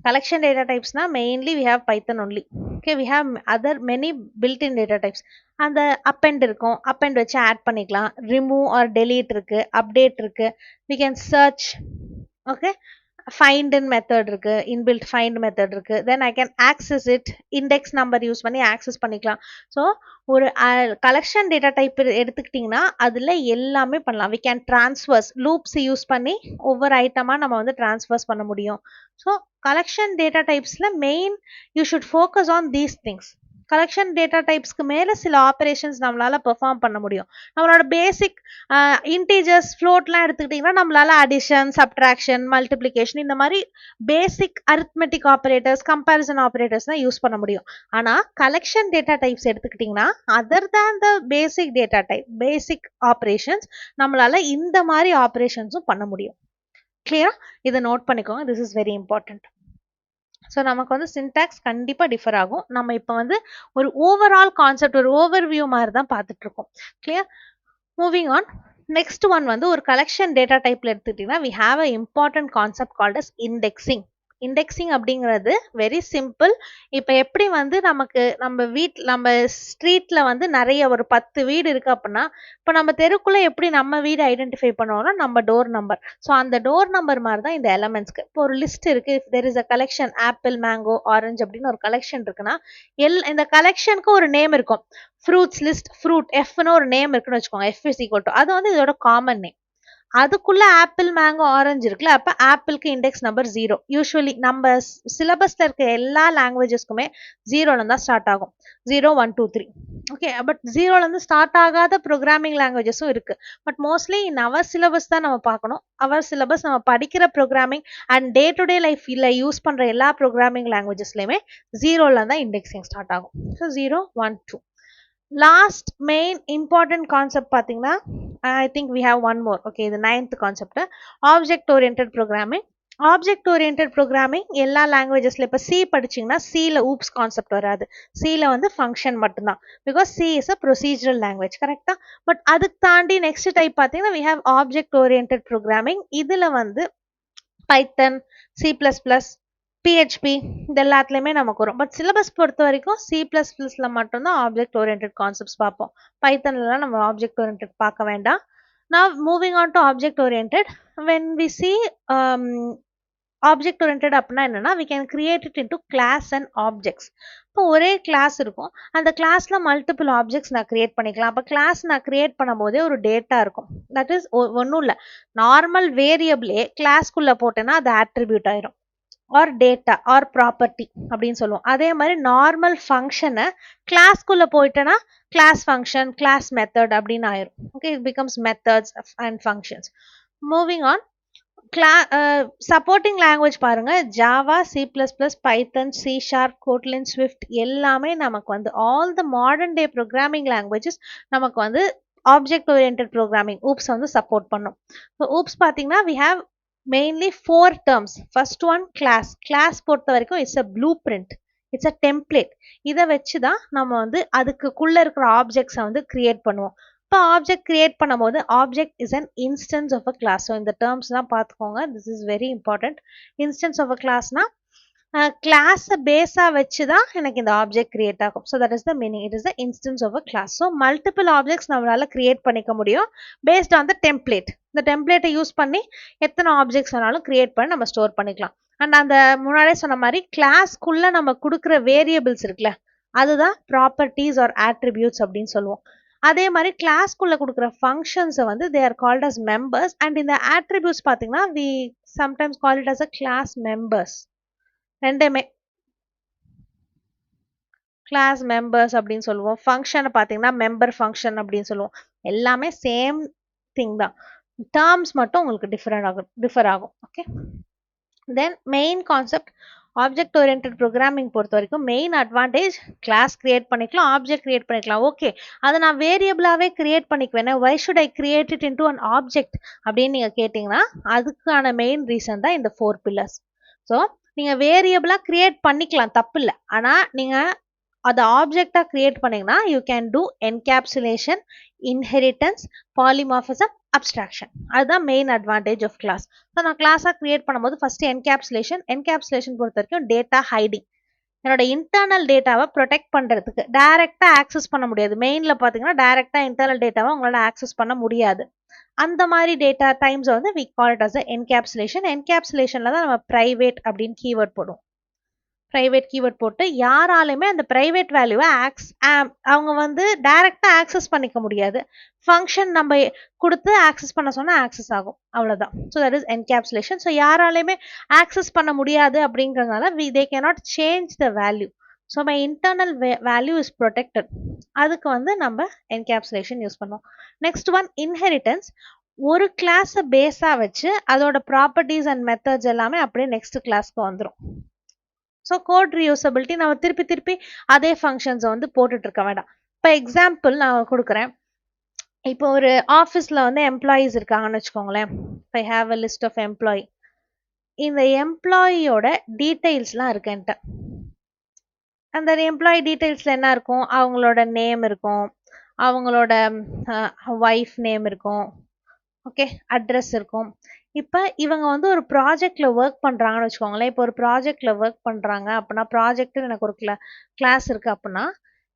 collection data types na mainly we have Python only. Okay, we have other many built-in data types. And the append இருக்கும், append வச்சு add பண்ணிக்கலாம், remove or delete இருக்கு, update இருக்கு, we can search. Okay, find in method இருக்கு, inbuilt find method இருக்கு, then I can access it, index number use பண்ணி access பண்ணிக்கலாம். So ஒரு collection data type எடுத்துக்கிட்டிங்கன்னா அதுல எல்லாமே பண்ணலாம். We can transfers, loops use பண்ணி ஒவ்வொரு ஐட்டமா நம்ம வந்து transfers பண்ண முடியும். So collection data typesல main you should focus on these things. collection data typesக்கு மேல சில ஆப்பரேஷன்ஸ் நம்மளால பெர்ஃபார்ம் பண்ண முடியும். நம்மளோட பேசிக் இன்டீஜர்ஸ், ஃப்ளோட்லாம் எடுத்துக்கிட்டிங்கன்னா நம்மளால அடிஷன், சப்ட்ராக்ஷன், மல்டிப்ளிகேஷன் இந்த மாதிரி பேசிக் அரித்மெட்டிக் ஆப்பரேட்டர்ஸ், கம்பேரிசன் ஆப்பரேட்டர்ஸ் தான் யூஸ் பண்ண முடியும். ஆனால் கலெக்ஷன் டேட்டா டைப்ஸ் எடுத்துக்கிட்டிங்கன்னா அதர் தேன் த பேசிக் டேட்டா டைப், பேசிக் ஆப்பரேஷன்ஸ் நம்மளால இந்த மாதிரி ஆப்பரேஷன்ஸும் பண்ண முடியும். கிளியரா? இதை நோட் பண்ணிக்கோங்க, this is very important. So நமக்கு வந்து சின்டாக்ஸ் கண்டிப்பாக டிஃபர் ஆகும். நம்ம இப்போ வந்து ஒரு ஓவரால் கான்செப்ட், ஒரு ஓவர்வியூ மாதிரி தான் பார்த்துட்டு இருக்கோம். Clear? Moving on, next one வந்து ஒரு கலெக்ஷன் டேட்டா டைப்ல எடுத்துக்கிட்டீங்கன்னா we have a important concept called as indexing. Indexing அப்படிங்கிறது வெரி சிம்பிள். இப்போ எப்படி வந்து நமக்கு நம்ம ஸ்ட்ரீட்ல வந்து நிறைய ஒரு 10 வீடு இருக்கு அப்படின்னா இப்போ நம்ம தெருக்குள்ள எப்படி நம்ம வீடு ஐடென்டிஃபை பண்ணுவோம்னா நம்ம டோர் நம்பர். ஸோ அந்த டோர் நம்பர் மாதிரி தான் இந்த எலமெண்ட்ஸ்க்கு. இப்போ ஒரு லிஸ்ட் இருக்கு, there is a collection apple, mango, orange அப்படின்னு ஒரு கலெக்ஷன் இருக்குன்னா இந்த கலெக்ஷனுக்கு ஒரு நேம் இருக்கும். ஃப்ரூட்ஸ் லிஸ்ட், ஃப்ரூட் எஃப்னு ஒரு நேம் இருக்குன்னு வச்சுக்கோங்க, எஃப் இஸ் ஈக்குவல் டு, அது வந்து இதோட காமன் நேம். அதுக்குள்ள ஆப்பிள், மேங்கோ, ஆரஞ்சு இருக்குல்ல, அப்ப ஆப்பிளுக்கு இண்டெக்ஸ் நம்பர் 0. யூஸ்வலி நம்ம சிலபஸ்ல இருக்க எல்லா லாங்குவேஜஸ்க்குமே 0ல தான் ஸ்டார்ட் ஆகும். 0, 1, 2, 3. ஓகே, பட் 0ல இருந்து ஸ்டார்ட் ஆகாத ப்ரோக்ராமிங் லாங்குவேஜஸும் இருக்கு. But mostly in our syllabus தான் நம்ம பார்க்கணும். அவர் சிலபஸ் நம்ம படிக்கிற programming and day to day லைஃப்ல யூஸ் பண்ற எல்லா ப்ரோக்ராமிங் லாங்குவேஜஸ்லயுமே 0ல தான் இண்டெக்ஸிங் ஸ்டார்ட் ஆகும். So 0, 1, 2. Last main important concept பார்த்தீங்கன்னா I think we have one more. Okay, the 9th concept, object oriented programming. Object oriented programming எல்லா லாங்குவேஜஸ்ல இப்போ சி படிச்சிங்கன்னா சியில் ஊப்ஸ் கான்செப்ட் வராது. சியில் வந்து ஃபங்க்ஷன் மட்டும்தான், because see is a procedural language. கரெக்டாக? பட் அதுக்கு தாண்டி நெக்ஸ்ட் டைப் பார்த்தீங்கன்னா we have object oriented programming. இதில் வந்து பைத்தன், C++, PHP இது எல்லாத்துலேயுமே நமக்கு வரும். பட் சிலபஸ் பொறுத்த வரைக்கும் C++ல மட்டும்தான் ஆப்ஜெக்ட் ஓரியன்டட் கான்செப்ட்ஸ் பார்ப்போம். பைத்தன்லாம் நம்ம ஆப்ஜெக்ட் ஓரியன்டட் பார்க்க வேண்டாம். Now moving on to object oriented. When we see object oriented அப்படின்னா என்னன்னா we can create it into class and objects. இப்போ ஒரே கிளாஸ் இருக்கும், அந்த கிளாஸ்ல மல்டிபிள் ஆப்ஜெக்ட்ஸ் நான் கிரியேட் பண்ணிக்கலாம். அப்போ கிளாஸ் நான் கிரியேட் பண்ணும் போதே ஒரு டேட்டா இருக்கும். தட் இஸ் ஒன்றும் இல்லை, நார்மல் வேரியபிளே கிளாஸ்க்குள்ள போட்டேன்னா அது ஆட்ரிபியூட் ஆயிரும், ஆர் டேட்டா ஆர் ப்ராப்பர்ட்டி அப்படின்னு சொல்லுவோம். அதே மாதிரி நார்மல் ஃபங்க்ஷனை கிளாஸ்க்குள்ள போயிட்டேன்னா கிளாஸ் ஃபங்க்ஷன், கிளாஸ் மெத்தட் அப்படின்னு ஆயிரும். Okay, it becomes methods and functions. Moving on, supporting language பாருங்க, ஜாவா, C++, பைத்தன், C#, Kotlin, Swift எல்லாமே நமக்கு வந்து all the modern day programming languages நமக்கு வந்து ஆப்ஜெக்ட் ஓரியன்டட் ப்ரோக்ராமிங் ஊப்ஸ் வந்து சப்போர்ட் பண்ணும். ஊப்ஸ் பார்த்தீங்கன்னா we have mainly 4 terms. First one class. Class பொறுத்த வரைக்கும் it's a blueprint, it's a template. இதை வச்சு தான் நம்ம வந்து அதுக்குள்ள இருக்கிற ஆப்ஜெக்ட்ஸை வந்து கிரியேட் பண்ணுவோம். இப்போ ஆப்ஜெக்ட் கிரியேட் பண்ணும்போது object is an instance of a class. So இந்த டேர்ம்ஸ்லாம் பார்த்துக்கோங்க, this is very important. Instance of a கிளாஸ்னா கிளாஸை பேஸாக வச்சு தான் எனக்கு இந்த ஆப்ஜெக்ட் கிரியேட் ஆகும். So that is the meaning, it is the instance of a class. So multiple objects நம்மளால கிரியேட் பண்ணிக்க முடியும் பேஸ்ட் ஆன் த டெம்ப்ளேட். இந்த டெம்ப்ளேட்டை யூஸ் பண்ணி எத்தனை ஆப்ஜெக்ட்ஸ் வேணாலும் கிரியேட் பண்ணி நம்ம ஸ்டோர் பண்ணிக்கலாம். அண்ட் அந்த முன்னாடியே சொன்ன மாதிரி கிளாஸ்க்குள்ள நம்ம கொடுக்குற வேரியபிள்ஸ் இருக்குல்ல, அதுதான் ப்ராப்பர்ட்டிஸ் ஆர் ஆட்ரிபியூட்ஸ் அப்படின்னு சொல்லுவோம். அதே மாதிரி கிளாஸ்க்குள்ள கொடுக்குற ஃபங்க்ஷன்ஸை வந்து they are called as members. And இந்த ஆட்ரிபியூட்ஸ் பார்த்தீங்கன்னா we sometimes call it as a class members. ரெண்டுமே கிளாஸ் மெம்பர்ஸ் அப்படின்னு சொல்லுவோம். ஃபங்க்ஷனை பார்த்தீங்கன்னா மெம்பர் ஃபங்க்ஷன் அப்படின்னு சொல்லுவோம். எல்லாமே சேம் திங் தான், டேர்ம்ஸ் மட்டும் உங்களுக்கு டிஃபர் ஆகும். Okay, then main concept object oriented programming பொறுத்த வரைக்கும் மெயின் அட்வான்டேஜ் கிளாஸ் கிரியேட் பண்ணிக்கலாம், ஆப்ஜெக்ட் கிரியேட் பண்ணிக்கலாம். ஓகே, அதை நான் வேரியபிளாகவே கிரியேட் பண்ணிக்குவேன், why should I create it into an object அப்படின்னு நீங்கள் கேட்டிங்கன்னா அதுக்கான மெயின் ரீசன் தான் இந்த 4 பில்லர்ஸ். ஸோ நீங்கள் வேரியபிளாக கிரியேட் பண்ணிக்கலாம், தப்பு இல்லை. ஆனால் நீங்கள் அதை ஆப்ஜெக்டாக கிரியேட் பண்ணிங்கன்னா you can do encapsulation, inheritance, polymorphism, abstraction. அதுதான் main advantage of class. So நான் கிளாஸாக கிரியேட் பண்ணும்போது ஃபர்ஸ்ட் என்கேப்சுலேஷன் பொறுத்த வரைக்கும் டேட்டா ஹைடிங். என்னோட இன்டர்னல் டேட்டாவை ப்ரொடெக்ட் பண்ணுறதுக்கு, டைரெக்டாக ஆக்சஸ் பண்ண முடியாது. மெயினில் பார்த்தீங்கன்னா டைரெக்டாக இன்டர்னல் டேட்டாவை உங்களால் ஆக்சஸ் பண்ண முடியாது. அந்த மாதிரி டேட்டா டைம்ஸ் வந்து we call it as a encapsulation. என்கேப்சுலேஷனில் தான் நம்ம ப்ரைவேட் அப்படின்னு கீவேர்ட் போடுவோம். ப்ரைவேட் கீவேர்ட் போட்டு யாராலுமே அந்த ப்ரைவேட் வேல்யூவை அவங்க வந்து டைரெக்டாக ஆக்சஸ் பண்ணிக்க முடியாது. ஃபங்க்ஷன் நம்ம கொடுத்து ஆக்சஸ் பண்ண சொன்னால் ஆக்சஸ் ஆகும், அவ்வளோதான். So that is encapsulation. So யாராலையுமே ஆக்சஸ் பண்ண முடியாது அப்படிங்கிறதுனால they cannot change the value. So my internal value is protected. அதுக்கு வந்து நம்ம என்கேப்சுலேஷன் யூஸ் பண்ணுவோம். Next one inheritance. ஒரு கிளாஸை பேஸாக வச்சு அதோட ப்ராப்பர்ட்டிஸ் அண்ட் மெத்தட்ஸ் எல்லாமே அப்படியே நெக்ஸ்ட் கிளாஸ்க்கு வந்துடும். ஸோ கோட் ரீயூசபிலிட்டி, நம்ம திருப்பி திருப்பி அதே ஃபங்க்ஷன்ஸை வந்து போட்டுட்டு இருக்க வேண்டாம். இப்போ எக்ஸாம்பிள் நான் கொடுக்குறேன். இப்போ ஒரு ஆஃபீஸில் வந்து எம்ப்ளாயீஸ் இருக்காங்கன்னு வச்சுக்கோங்களேன். I have a list of employee. இந்த எம்ப்ளாயியோட டீட்டெயில்ஸ்லாம் இருக்கு என்கிட்ட. அந்த எம்ப்ளாயி டீட்டெயில்ஸில் என்ன இருக்கும், அவங்களோட நேம் இருக்கும், அவங்களோட ஒய்ஃப் நேம் இருக்கும், ஓகே, அட்ரஸ் இருக்கும். இப்போ இவங்க வந்து ஒரு ப்ராஜெக்டில் ஒர்க் பண்ணுறாங்கன்னு வச்சுக்கோங்களேன். இப்போ ஒரு ப்ராஜெக்டில் ஒர்க் பண்ணுறாங்க அப்படின்னா, ப்ராஜெக்ட் எனக்கு ஒரு கிளாஸ் இருக்குது அப்படின்னா,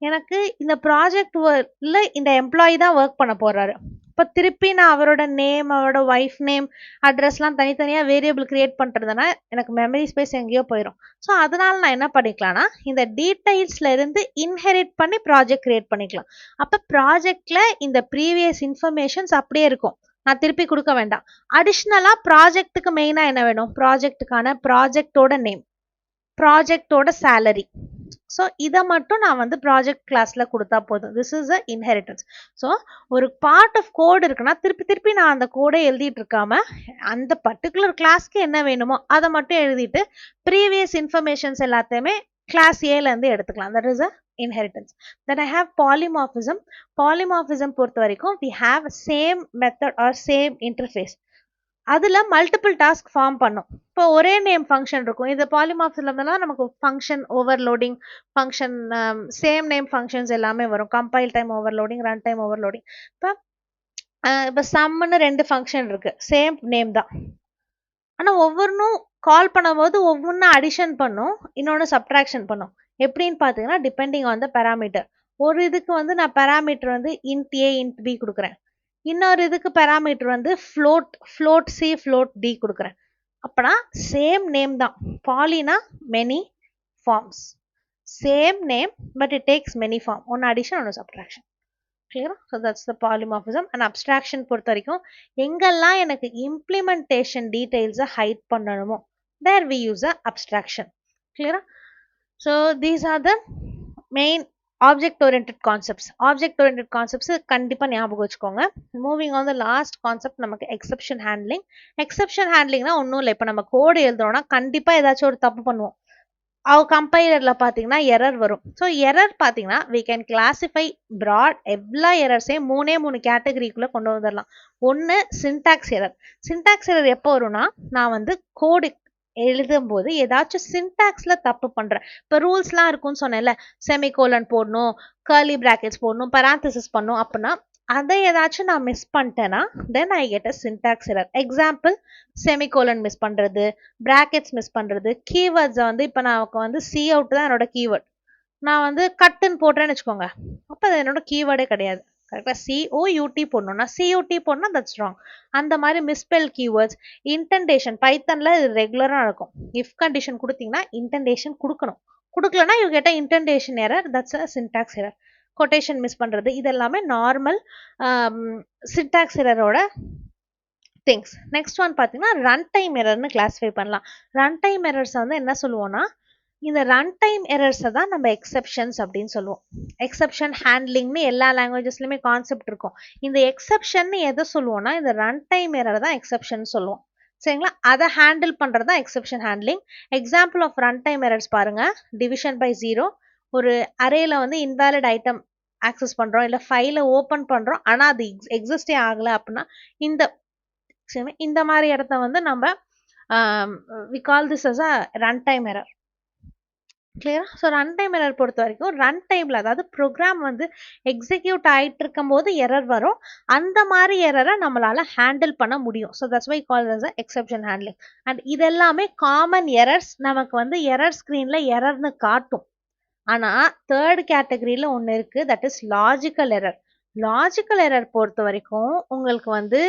எனக்கு இந்த ப்ராஜெக்ட்ல இந்த எம்ப்ளாயி தான் ஒர்க் பண்ண போகிறாரு. இப்போ திருப்பி நான் அவரோட நேம், அவரோட ஒய்ஃப் நேம், அட்ரஸ்லாம் தனித்தனியாக வேரியபிள் கிரியேட் பண்ணுறதுனா எனக்கு மெமரி ஸ்பேஸ் எங்கேயோ போயிடும். ஸோ அதனால நான் என்ன பண்ணிக்கலாம்னா, இந்த டீட்டெயில்ஸ்ல இருந்து இன்ஹெரிட் பண்ணி ப்ராஜெக்ட் கிரியேட் பண்ணிக்கலாம். அப்போ ப்ராஜெக்ட்ல இந்த ப்ரீவியஸ் இன்ஃபர்மேஷன்ஸ் அப்படியே இருக்கும், நான் திருப்பி கொடுக்க வேண்டாம். அடிஷ்னலா ப்ராஜெக்ட்டுக்கு மெயினா என்ன வேணும், ப்ராஜெக்ட்டுக்கான ப்ராஜெக்டோட நேம், ப்ராஜெக்டோட சேலரி. ஸோ இதை மட்டும் நான் வந்து ப்ராஜெக்ட் கிளாஸ்ல கொடுத்தா போதும். This is a inheritance. So ஒரு பார்ட் ஆஃப் கோடு இருக்குன்னா திருப்பி திருப்பி நான் அந்த கோடை எழுதிட்டு இருக்காம அந்த பர்டிகுலர் கிளாஸ்க்கு என்ன வேணுமோ அதை மட்டும் எழுதிட்டு ப்ரீவியஸ் இன்ஃபர்மேஷன்ஸ் எல்லாத்தையுமே கிளாஸ் ஏலேருந்து எடுத்துக்கலாம். That is a inheritance. Then I have polymorphism. Polymorphism பொறுத்த வரைக்கும் we have same method or same interface. அதில் மல்டிபிள் டாஸ்க் ஃபார்ம் பண்ணும். இப்போ ஒரே நேம் ஃபங்க்ஷன் இருக்கும். இது பாலிமார்பிசம்னா நமக்கு function overloading, function same name functions எல்லாமே வரும். Compile time overloading, run time overloading. இப்போ சம்னு 2 ஃபங்க்ஷன் இருக்கு, சேம் நேம் தான். ஆனால் ஒவ்வொன்றும் கால் பண்ணும்போது ஒவ்வொன்றா அடிஷன் பண்ணும், இன்னொன்று சப்ட்ராக்ஷன் பண்ணும். எப்படின்னு பார்த்தீங்கன்னா டிபெண்டிங் ஆன் த பேராமீட்டர். ஒரு இதுக்கு வந்து நான் பேராமீட்டர் வந்து இன்ட் ஏ இன்ட் பி கொடுக்குறேன், இன்னொரு இதுக்கு பேராமீட்டர் வந்து float C float D கொடுக்குறேன். அப்பனா சேம் நேம் தான். பாலினா many forms. Same name but it takes many form. One addition, one subtraction. Clear? So that's the polymorphism. And abstraction பொறுத்த வரைக்கும் எங்கெல்லாம் எனக்கு implementation details hide பண்ணணுமோ there we use a abstraction. Clear? So these are the main object oriented concepts. Object oriented concepts கண்டிப்பா ஞாபகம் வச்சுக்கோங்க. Moving on the last concept நமக்கு exception handling. Exception handling னா ஒன்றும் இல்லை. இப்போ நம்ம கோடு எழுதுறோம்னா கண்டிப்பா ஏதாச்சும் ஒரு தப்பு பண்ணுவோம். கம்பைலர்ல பாத்தீங்கன்னா எரர் வரும். ஸோ எரர் பாத்தீங்கன்னா we can classify broad எல்லா எரர்ஸையும் மூணு கேட்டகரிக்குள்ள கொண்டு வந்துடலாம். ஒன்று சின்டாக்ஸ் எரர். சின்டாக்ஸ் எரர் எப்போ வரும்னா நான் வந்து கோடு எழுதும் போது ஏதாச்சும் சின்டாக்ஸ்ல தப்பு பண்றேன். இப்போ ரூல்ஸ்லாம் இருக்கும்னு சொன்னேன்ல, செமிகோலன் போடணும், கர்லி பிராக்கெட்ஸ் போடணும், பராந்தசிஸ் பண்ணணும் அப்படின்னா அதை ஏதாச்சும் நான் மிஸ் பண்ணிட்டேன்னா then I get a syntax error. Example semicolon miss பண்றது, பிராக்கெட்ஸ் மிஸ் பண்றது, கீவேர்ட்ஸை வந்து இப்போ நான் வந்து சி அவுட் தான் என்னோட கீவேர்ட், நான் வந்து கட்டுன்னு போட்டேன்னு வச்சுக்கோங்க, அப்போ அது என்னோட கீவேர்டே கிடையாது. கரெக்டாக சிஓயூடி போடணும்னா சியூடி போடணும், தட்ஸ் ராங். அந்த மாதிரி மிஸ்பெல் கீவேர்ட்ஸ், இன்டென்டேஷன் பைத்தன்ல இது ரெகுலராக இருக்கும். இஃப் கண்டிஷன் கொடுத்தீங்கன்னா இன்டென்டேஷன் கொடுக்கணும், கொடுக்கலன்னா you get a indentation error, that's a syntax error. Quotation miss பண்றது இதெல்லாமே நார்மல் சின்டாக்ஸ் எரரோட திங்ஸ். நெக்ஸ்ட் ஒன் பார்த்தீங்கன்னா ரன் டைம் எரர்னு கிளாஸிஃபை பண்ணலாம். ரன் டைம் எரர்ஸ் வந்து என்ன சொல்லுவோம்னா இந்த ரன் டைம் எரர்ஸை தான் நம்ம எக்ஸெப்ஷன்ஸ் அப்படின்னு சொல்லுவோம். எக்ஸெப்ஷன் ஹேண்ட்லிங்னு எல்லா லாங்குவேஜஸ்லையுமே கான்செப்ட் இருக்கும். இந்த எக்ஸெப்ஷன் எதை சொல்லுவோம்னா இந்த ரன் டைம் எரர் தான் எக்ஸெப்ஷன் சொல்லுவோம். சரிங்களா? அதை ஹேண்டில் பண்ணுறது தான் exception handling. Example of run time errors பாருங்க. டிவிஷன் பை 0, ஒரு அரேல வந்து இன்வாலிட் ஐட்டம் ஆக்சஸ் பண்றோம், இல்லை ஃபைலை ஓப்பன் பண்றோம், ஆனால் அது எக்ஸிஸ்டே ஆகலை அப்படின்னா இந்த மாதிரி இடத்த வந்து நம்ம we call this as a runtime error. கிளியரா? ஸோ ரன் டைம் எரர் பொறுத்த வரைக்கும் ரன் டைம்ல, அதாவது ப்ரோக்ராம் வந்து எக்ஸிக்யூட் ஆகிட்டு இருக்கும் போது எரர் வரும், அந்த மாதிரி எரரை நம்மளால ஹேண்டில் பண்ண முடியும். So that's why call as exception handling. And இது எல்லாமே காமன் எரர்ஸ். நமக்கு வந்து எரர் ஸ்கிரீன்ல எரர்னு காட்டும். ஆனா தேர்ட் கேட்டகரியில ஒன்று இருக்கு, that is logical error. Logical error பொறுத்த வரைக்கும் உங்களுக்கு வந்து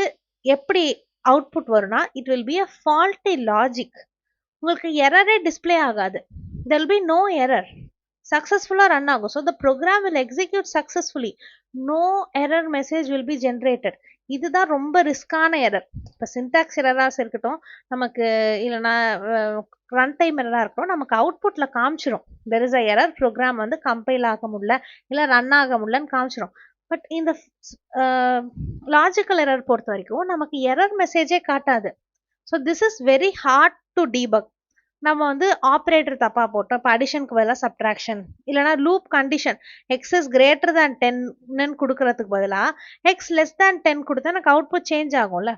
எப்படி அவுட்புட் வரும்னா it will be a faulty logic. உங்களுக்கு எரரே டிஸ்பிளே ஆகாது. there will be no error, successfully run ஆகும். So the program will execute successfully, no error message will be generated. இதுதான் ரொம்ப ரிஸ்கான எரர். இப்போ சின்டாக்ஸ் எரராக இருக்கட்டும், நமக்கு இல்லைனா ரன் டைம் எரராக இருக்கட்டும், நமக்கு அவுட்புட்ல காமிச்சிரும் there is a error, program வந்து கம்பைல் ஆக முடியல இல்லை ரன் ஆக முடியலன்னு காமிச்சிரும். பட் இந்த லாஜிக்கல் எரர் பொறுத்த வரைக்கும் நமக்கு எரர் மெசேஜே காட்டாது. So this is very hard to debug. நம்ம வந்து ஆப்ரேட்டர் தப்பா போட்டோம், இப்போ அடிஷனுக்கு பதிலாக சப்ட்ராக்ஷன், இல்லைனா loop condition X is greater than 10 கொடுக்கறதுக்கு பதிலாக எக்ஸ் லெஸ் தேன் 10 கொடுத்தா எனக்கு அவுட்புட் சேஞ்ச் ஆகும்ல.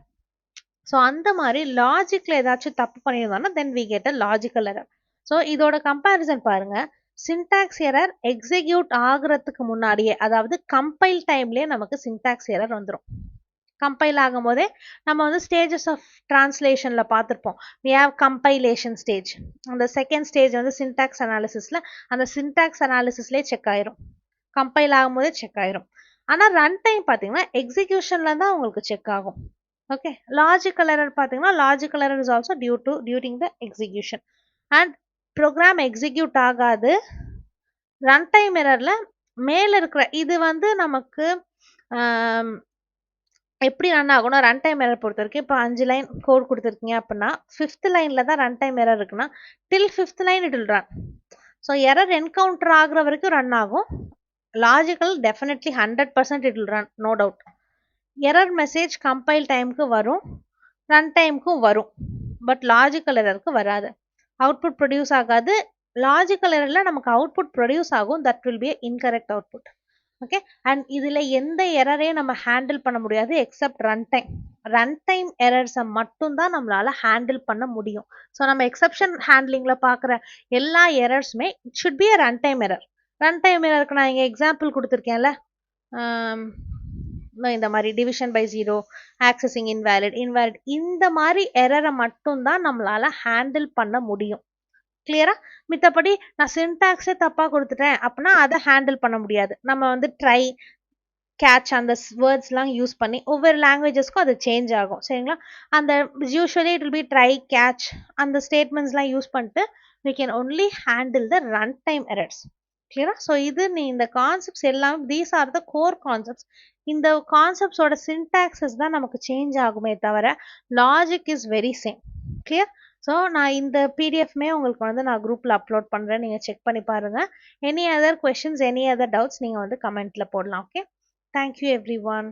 ஸோ அந்த மாதிரி லாஜிக்ல ஏதாச்சும் தப்பு பண்ணியிருந்தோம்னா then we get a logical error. So இதோட கம்பேரிசன் பாருங்க. சின்டாக்ஸ் எரர் எக்ஸிக்யூட் ஆகுறதுக்கு முன்னாடியே, அதாவது கம்பைல் டைம்லேயே நமக்கு சின்டாக்ஸ் எரர் வந்துடும். கம்பைல் ஆகும் போதே நம்ம வந்து ஸ்டேஜஸ் ஆஃப் டிரான்ஸ்லேஷன்ல பார்த்துருப்போம். we have compilation stage. அந்த செகண்ட் ஸ்டேஜ் வந்து சின்டாக்ஸ் அனாலிசிஸ்ல, அந்த சின்டாக்ஸ் அனாலிசிஸ்லேயே செக் ஆயிரும், கம்பைல் ஆகும் போதே செக் ஆயிரும். ஆனால் ரன் டைம் பார்த்தீங்கன்னா எக்ஸிக்யூஷன்ல தான் உங்களுக்கு செக் ஆகும். ஓகே, லாஜிக்கல் எரர் பார்த்தீங்கன்னா logical error is also during the execution. And program execute ஆகாது. ரன் டைம் எரர்ல மேல இருக்கிற இது வந்து நமக்கு எப்படி ரன் ஆகும்னா ரன் டைம் எரர் பொறுத்த வரைக்கும் இப்போ 5 லைன் கோட் கொடுத்துருக்கீங்க அப்படின்னா 5th லைனில் தான் ரன் டைம் எரர் இருக்குன்னா till 5th line it will run. So error encounter ஆகுற வரைக்கும் ரன் ஆகும். Logical definitely 100% it will run, no doubt. Error message compile டைமுக்கு வரும், ரன் டைமுக்கும் வரும், பட் லாஜிக்கல் எரருக்கு வராது, அவுட்புட் ப்ரொடியூஸ் ஆகாது. லாஜிக்கல் எரரில் நமக்கு அவுட்புட் ப்ரொடியூஸ் ஆகும், that will be incorrect output. Okay, and இதில் எந்த எரரையும் நம்ம ஹேண்டில் பண்ண முடியாது except run time. Run time எரர்ஸை மட்டும்தான் நம்மளால ஹேண்டில் பண்ண முடியும். ஸோ நம்ம எக்ஸப்ஷன் ஹேண்ட்லிங்கில் பார்க்குற எல்லா எரர்ஸுமே it should be a run time error. Run time எரருக்கு நான் இங்கே எக்ஸாம்பிள் கொடுத்துருக்கேன்ல, இந்த மாதிரி டிவிஷன் பை 0, ஆக்சஸிங் இன்வேலிட், இந்த மாதிரி எரரை மட்டும்தான் நம்மளால ஹேண்டில் பண்ண முடியும். கிளியரா? மித்தபடி நான் சின்டாக்ஸே தப்பா கொடுத்துட்டேன் அப்படின்னா அதை ஹேண்டில் பண்ண முடியாது. நம்ம வந்து ட்ரை, கேட்ச் அந்த வேர்ட்ஸ்லாம் யூஸ் பண்ணி ஒவ்வொரு லாங்குவேஜஸ்க்கும் அது சேஞ்ச் ஆகும் சரிங்களா. அந்த usually it will B try catch அந்த ஸ்டேட்மெண்ட்ஸ்லாம் யூஸ் பண்ணிட்டு we can only handle the runtime errors. கிளியரா? ஸோ இது நீ இந்த கான்செப்ட்ஸ் எல்லாம் these are the core concepts. இந்த கான்செப்ட்ஸோட சின்டாக்சஸ் தான் நமக்கு சேஞ்ச் ஆகுமே தவிர logic is very same. Clear? So நான் இந்த பிடிஎஃப்மே உங்களுக்கு வந்து நான் குரூப்பில் அப்லோட் பண்ணுறேன், நீங்கள் செக் பண்ணி பாருங்கள். Any other questions any other doubts நீங்கள் வந்து கமெண்ட்டில் போடலாம். Okay, thank you every one.